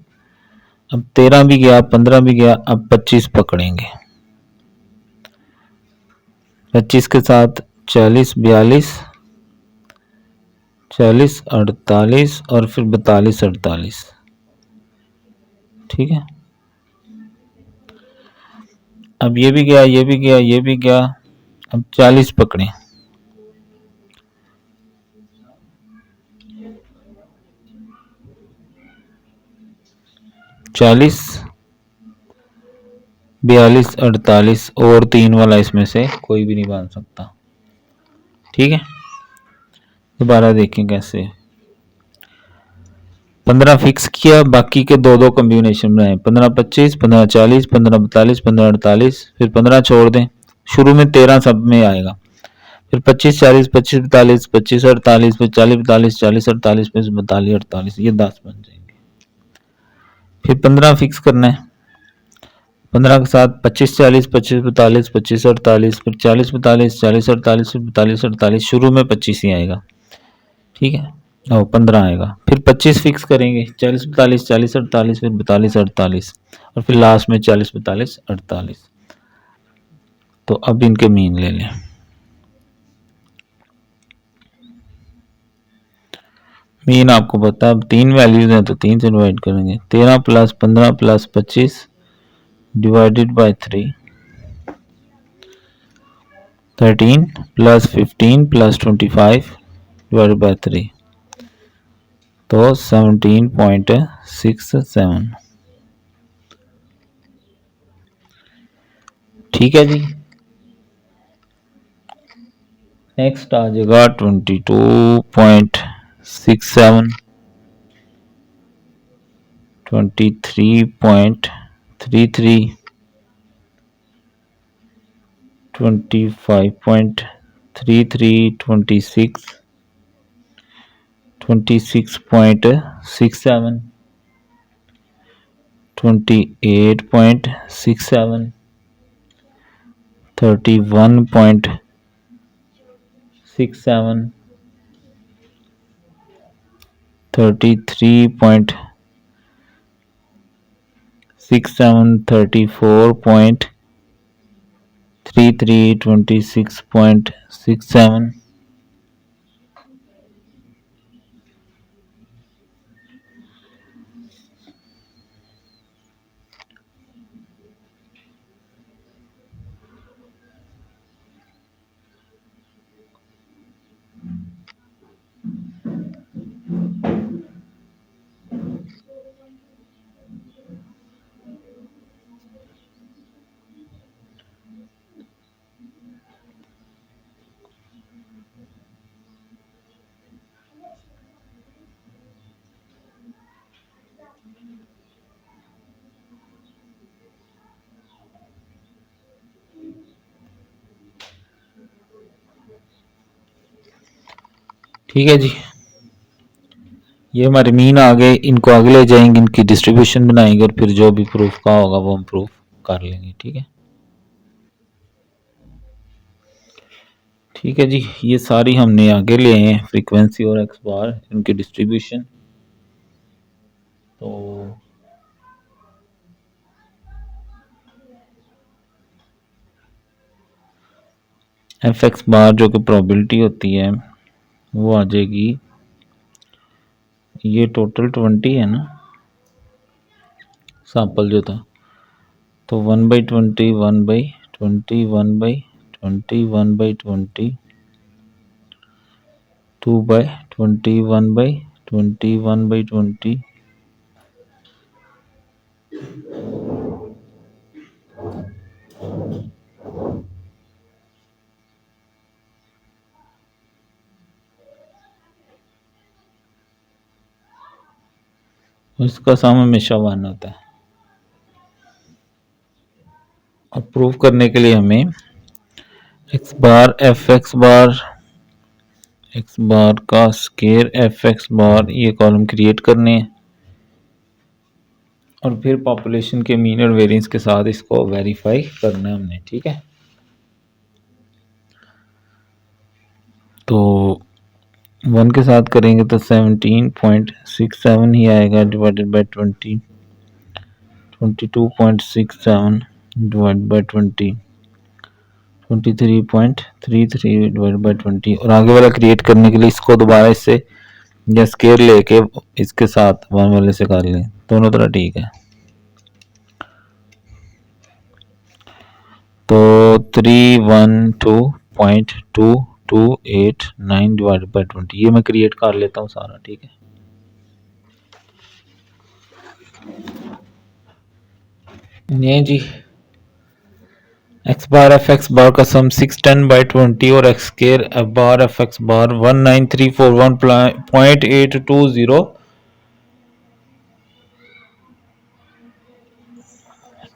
अब 13 भी गया, 15 भी गया, अब 25 पकड़ेंगे, 25 के साथ 40 42, 40 48 और फिर 42 48। ठीक है, अब ये भी गया, ये भी गया, ये भी गया, अब 40 पकड़े, 40 42 48, और 3 वाला इसमें से कोई भी नहीं बांध सकता। ठीक है, दोबारा देखें कैसे। 15 फिक्स किया, बाकी के दो दो कॉम्बिनेशन बनाए, 15 25, 15 40, 15 42, 15 48, फिर 15 छोड़ दें, शुरू में 13 सब में आएगा, फिर 25 40, 25 42, 25 48, फिर 40 42, 40 48, फिर 42 48, ये 10 बन जाएंगे। फिर 15 फिक्स करना है, 15 के साथ 25 40, 25 42, 25 48, फिर 40 42, 40 48, फिर 42 48, शुरू में 25 ही आएगा। ठीक है, 15 आएगा, फिर 25 फिक्स करेंगे, 40 42, 40 48, फिर 42 48, और फिर लास्ट में 40 42 48। तो अब इनके मीन ले लें। मीन आपको पता है, अब 3 वैल्यूज हैं तो 3 से डिवाइड करेंगे, 13 plus 15 plus 25 divided by 3, 13 plus 15 plus 25 divided by 3, तो 17.67। ठीक है जी, नेक्स्ट आ जाएगा 22.67, 23.33, 25.33, 26, 26.67, 28.67, 31.67, 33.67, 34.33, 26.67. ठीक है जी, ये हमारे मीन आ गए, इनको आगे ले जाएंगे, इनकी डिस्ट्रीब्यूशन बनाएंगे और फिर जो भी प्रूफ का होगा वो हम प्रूफ कर लेंगे। ठीक है, ठीक है जी, ये सारी हमने आगे ले आए हैं, फ्रीक्वेंसी और एक्स बार, इनकी डिस्ट्रीब्यूशन। तो एफ एक्स बार जो कि प्रोबेबिलिटी होती है वो आ जाएगी, ये टोटल 20 है ना सैंपल जो था, तो 1/20, 1/20, 1/20, 1/20, 2/20, 1/20, 1/20, इसका सम हमेशा 1 होता है। अब प्रूव करने के लिए हमें x bar f x bar का स्केयर एफ एक्स बार ये कॉलम क्रिएट करने हैं और फिर पॉपुलेशन के मीन और वेरिएंस के साथ इसको वेरीफाई करना है हमने। ठीक है, तो 1 के साथ करेंगे तो 17.67 ही आएगा divided by 20, 22.67 divide by 20, 23.33 divide by 20, और आगे वाला क्रिएट करने के लिए इसको दोबारा इससे या स्केयर लेके इसके साथ 1 वाले से कर लें, दोनों तरह ठीक है। तो 312.2289 डिवाइडेड बाय 20, ये मैं क्रिएट कर लेता हूँ सारा। ठीक है, नहीं जी, x bar f x bar का सम 610/20 और x square f bar f x bar 19341.820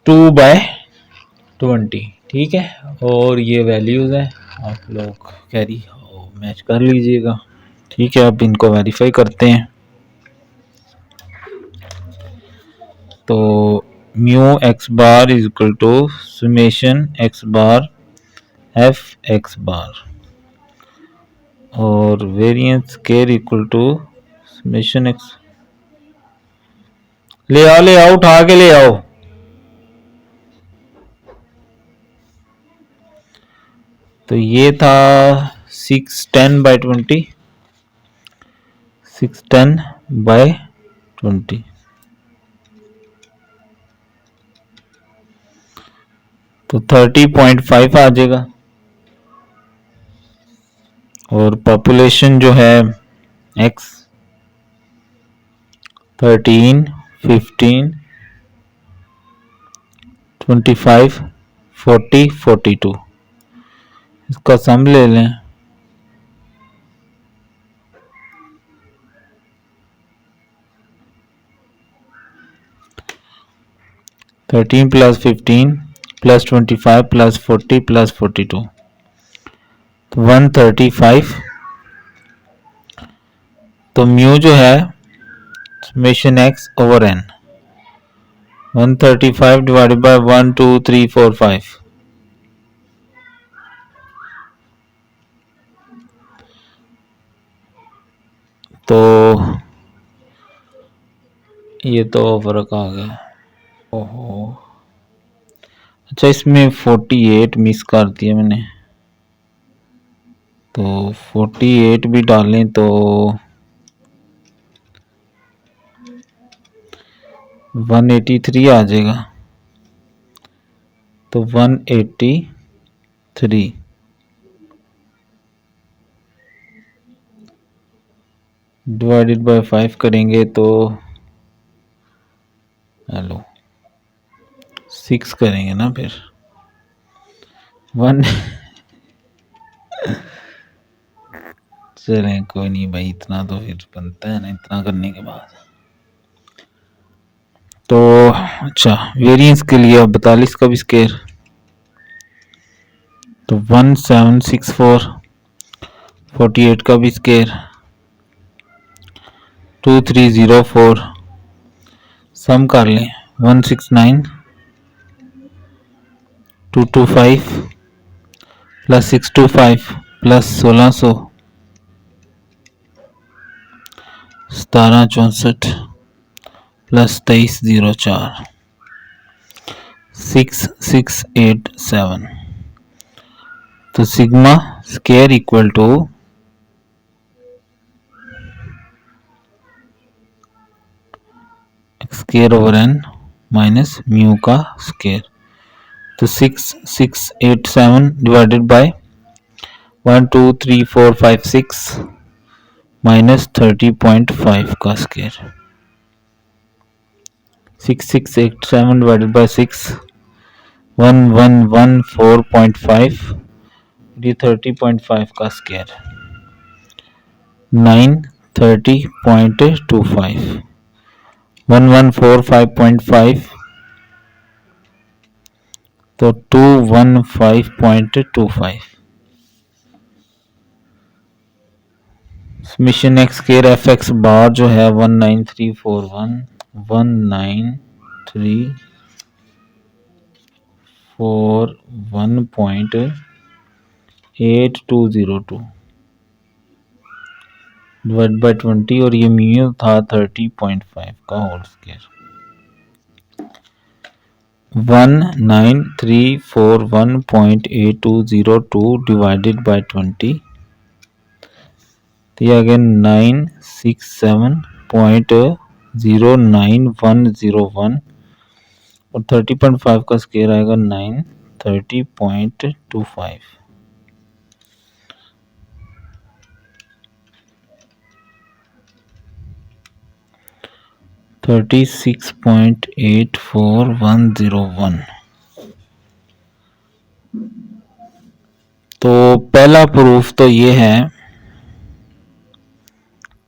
2/20। ठीक है, और ये वैल्यूज है, आप लोग कैरी मैच कर लीजिएगा। ठीक है, अब इनको वेरीफाई करते हैं। तो mu x bar is equal to summation x bar f x bar और variance square equal to summation x, ले आओ उठा के ले आओ। तो ये था 610/20, 610/20, तो 30.5 आ जाएगा। और पॉपुलेशन जो है एक्स 13, 15, 25, 40, 42, इसका सम ले लें 13 प्लस 15 प्लस 25 प्लस 40 प्लस 42 तो 135। तो म्यू जो है summation x over n 135 divided by 1 2 3 4 5 तो ये तो फर्क आ गया। ओहो, अच्छा इसमें 48 मिस कर दिया मैंने, तो 48 भी डालें तो 183 आ जाएगा। तो 183 डिवाइडेड बाय 5 करेंगे तो हेलो 6 करेंगे ना फिर 1 चलें कोई नहीं भाई, इतना तो फिर बनता है ना इतना करने के बाद। तो अच्छा वेरिएंस के लिए अब 42 का भी स्केयर, तो 1764 48 का भी स्केयर 2304 सम कर लें 169 225 प्लस 625 प्लस 1600 1764 प्लस 2304 6687। तो sigma square equal to square over n minus mu का स्केयर, तो 6687 डिवाइडेड बाय 1 2 3 4 5 6 माइनस 30.5 का स्केयर 6687 डिवाइडेड बाय 6 1114.5 ये 30.5 का स्केयर 930.25 1145.5 तो 215.25 summation x square f x bar जो है 19341.8202 डिवाइड बाय 20 और ये म्यू था 30.5 का होल स्केयर 19341.8202 डिवाइडेड बाय 20 तो ये अगेन 967.09101 और 30.5 का स्केयर आएगा 930.25 36.84101। तो पहला प्रूफ तो ये है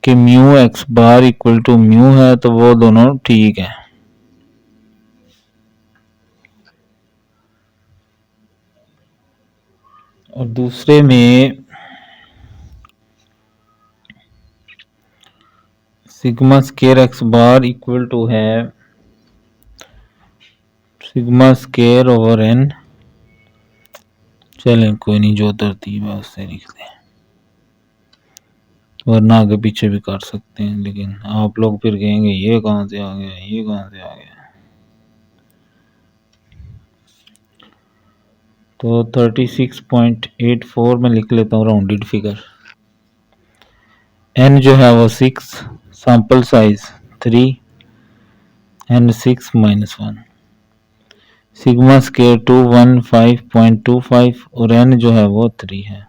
कि mu x bar equal to mu है, तो वो दोनों ठीक है। और दूसरे में sigma square x bar equal to है सिग्मा स्केयर ओवर एन, चलें कोई नहीं जो तरतीब है उससे लिख दें, वरना आगे पीछे भी कर सकते हैं, लेकिन आप लोग फिर कहेंगे ये कहाँ से आ गया ये कहाँ से आ गया। तो 36.84 में लिख लेता हूँ राउंडेड फिगर। एन जो है वो 6, sample size 3 and 6 minus 1, sigma square 215.25 और एन जो है वो 3 है।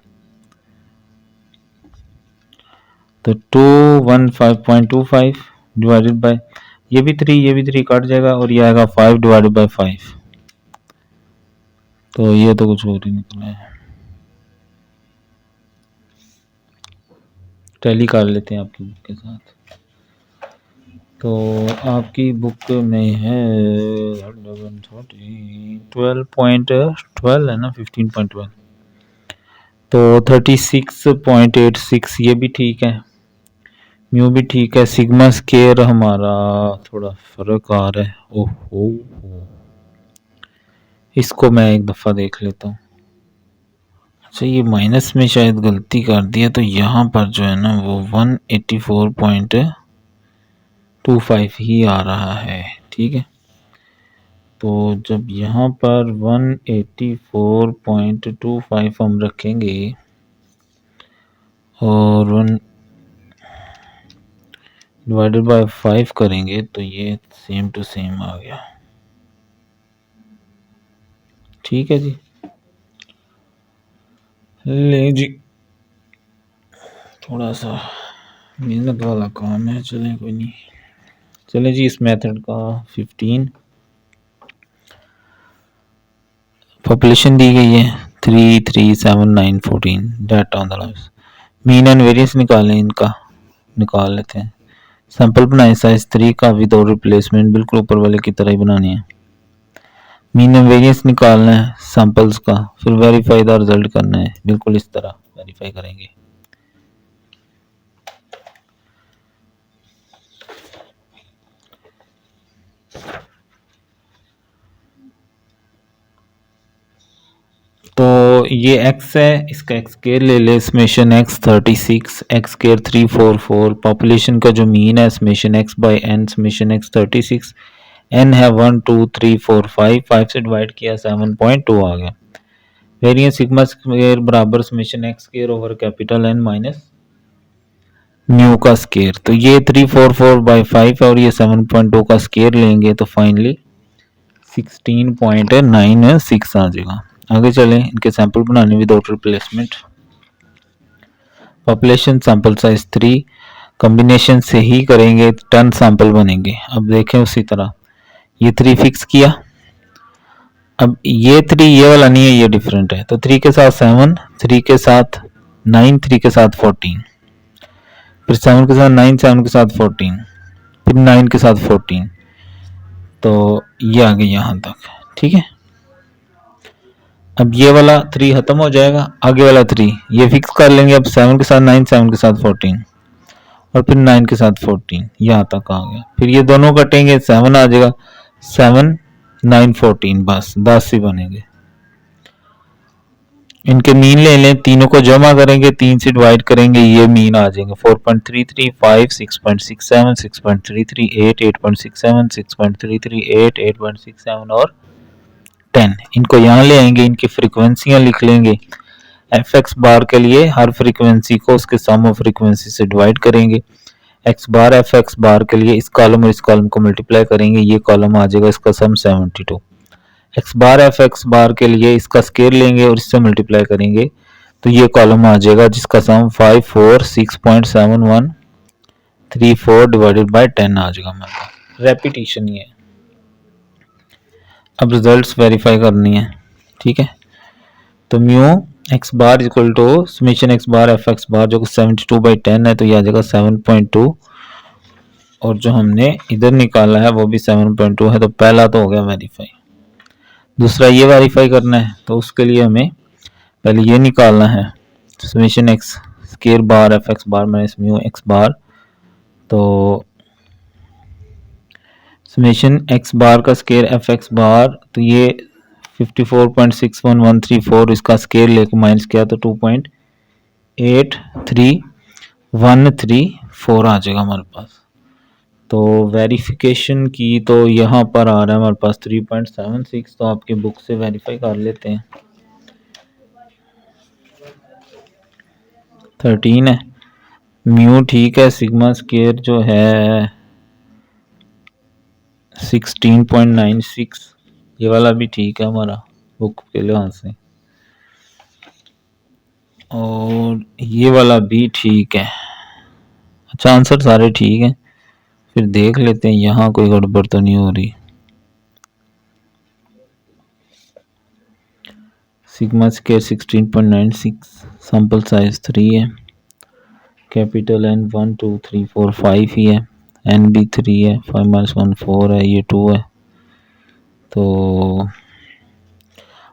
तो 215.25 डिवाइडेड बाय ये भी 3 कट जाएगा और ये आएगा 5 डिवाइडेड बाय 5, तो ये तो कुछ और ही निकला है। टैली कर लेते हैं आपकी बुक के साथ। तो आपकी बुक में है 12.12 है ना, 15.12, तो 36.86 ये भी ठीक है, म्यू भी ठीक है। सिग्मा स्केयर हमारा थोड़ा फर्क आ रहा है, ओहो, इसको मैं एक दफ़ा देख लेता हूँ। अच्छा, ये माइनस में शायद गलती कर दिया, तो यहाँ पर जो है ना वो 184.25 ही आ रहा है, ठीक है। तो जब यहाँ पर 184.25 हम रखेंगे और 1 डिवाइडेड बाय 5 करेंगे तो ये सेम टू सेम आ गया, ठीक है जी। ले जी, थोड़ा सा मेहनत वाला काम है, चलें कोई नहीं। चलें जी, इस मेथड का 15 पॉपुलेशन दी गई है 337,914 data on the lives. Mean and variance निकालें, इनका निकाल लेते हैं। सैंपल बनाए साइज 3 का विदाउट रिप्लेसमेंट, बिल्कुल ऊपर वाले की तरह ही बनानी है। मीन एंड वेरिएंस निकालना है सैंपल्स का, फिर वेरीफाई द रिजल्ट करना है, बिल्कुल इस तरह वेरीफाई करेंगे। तो ये x है, इसका x स्केयर ले ले, summation x 36, x square 344, population का जो मीन है summation x by n, summation x 36, n है 1 2 3 4 5, 5 से डिवाइड किया 7.2 आ गया। वेरिएंस सिग्मा स्क्वायर बराबर summation x square over capital N minus mu का स्क्वायर। तो ये 344 बाई 5 है और ये 7.2 का स्क्वायर लेंगे तो फाइनली 16.96 आ जाएगा। आगे चलें, इनके सैंपल बनाने without replacement. Population sample size 3, combination से ही करेंगे 10 सैंपल बनेंगे। अब देखें उसी तरह ये 3 फिक्स किया, अब ये 3 ये वाला नहीं है, ये डिफरेंट है। तो 3 के साथ 7, 3 के साथ 9, 3 के साथ 14, फिर 7 के साथ 9, 7 के साथ 14, फिर 9 के साथ 14, तो ये आ गया यहाँ तक, ठीक है। अब ये वाला 3 खत्म हो जाएगा, आगे वाला 3 ये फिक्स कर लेंगे। अब 7 के साथ 9, 7 के साथ 14 और फिर 9 के साथ 14, यहाँ तक आ गया। फिर ये दोनों कटेंगे, 7 आ जाएगा, 7 9 14, बस 10 ही बनेंगे। इनके मीन ले लें, तीनों को जमा करेंगे, 3 से डिवाइड करेंगे, ये मीन आ जाएंगे 4.33 5 6.67 6.33 8 8.67 6.33 8 8.67 और 10। इनको यहाँ ले आएंगे, इनकी फ्रीक्वेंसियाँ लिख लेंगे। एफ एक्स बार के लिए हर फ्रीक्वेंसी को उसके सम ऑफ फ्रीक्वेंसी से डिवाइड करेंगे। एक्स बार एफ एक्स बार के लिए इस कॉलम और इस कॉलम को मल्टीप्लाई करेंगे, ये कॉलम आ जाएगा, इसका सम 72। एक्स बार एफ एक्स बार के लिए इसका स्केयर लेंगे और इससे मल्टीप्लाई करेंगे, तो ये कॉलम आ जाएगा जिसका सम 546.7134 डिवाइडेड बाय 10 आ जाएगा हमारा। रेपिटेशन ही है। अब रिजल्ट्स वेरीफाई करनी है, ठीक है। तो mu x bar equal to summation x bar f x bar जो कि 72/10 है, तो ये आ जाएगा 7.2 और जो हमने इधर निकाला है वो भी 7.2 है। तो पहला तो हो गया वेरीफाई। दूसरा ये वेरीफाई करना है, तो उसके लिए हमें पहले ये निकालना है समेशन एक्स स्केयर बार f x bar minus mu x bar. तो समेशन एक्स बार का स्केयर एफ एक्स बार, तो ये 54.61134, इसका स्केयर लेके माइनस किया तो 2.83134 आ जाएगा हमारे पास। तो वेरिफिकेशन की तो यहाँ पर आ रहा है हमारे पास 3.76, तो आपके बुक से वेरीफाई कर लेते हैं। 13 है, म्यू ठीक है, सिग्मा स्केयर जो है 16.96, ये वाला भी ठीक है हमारा बुक के लिहाज से, और ये वाला भी ठीक है। अच्छा, आंसर सारे ठीक हैं। फिर देख लेते हैं यहाँ कोई गड़बड़ तो नहीं हो रही। सिग्मा स्केयर 16.96, सैंपल साइज 3 है, कैपिटल N 1 2 3 4 5 ही है, एन भी 3 है, 5 - 1 4 है, ये 2 है। तो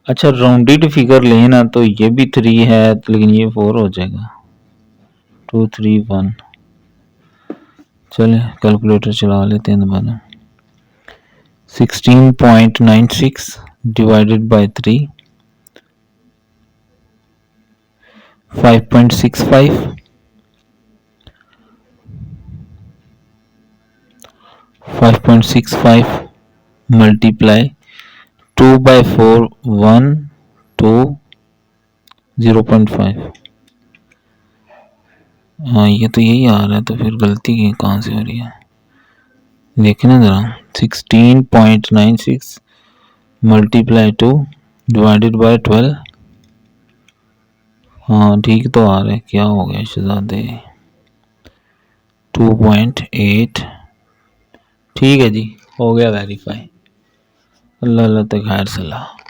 अच्छा राउंडेड फिगर लेना तो ये भी 3 है, लेकिन ये 4 हो जाएगा। 2 3 1। चले कैलकुलेटर चला लेते हैं दोबारा। 16.96 डिवाइडेड बाय 3, 5.65, 5.65 मल्टीप्लाई 2/4 1 2 0.5। हाँ ये तो यही आ रहा है, तो फिर गलती कहाँ से हो रही है देखना ज़रा। 16.96 मल्टीप्लाई 2 डिवाइडेड बाय 12। हाँ ठीक तो आ रहा है, क्या हो गया शहजादे। 2.8। ठीक है जी, हो गया वेरीफाई। अल्लाह अल्लाह तक खैर सलाह।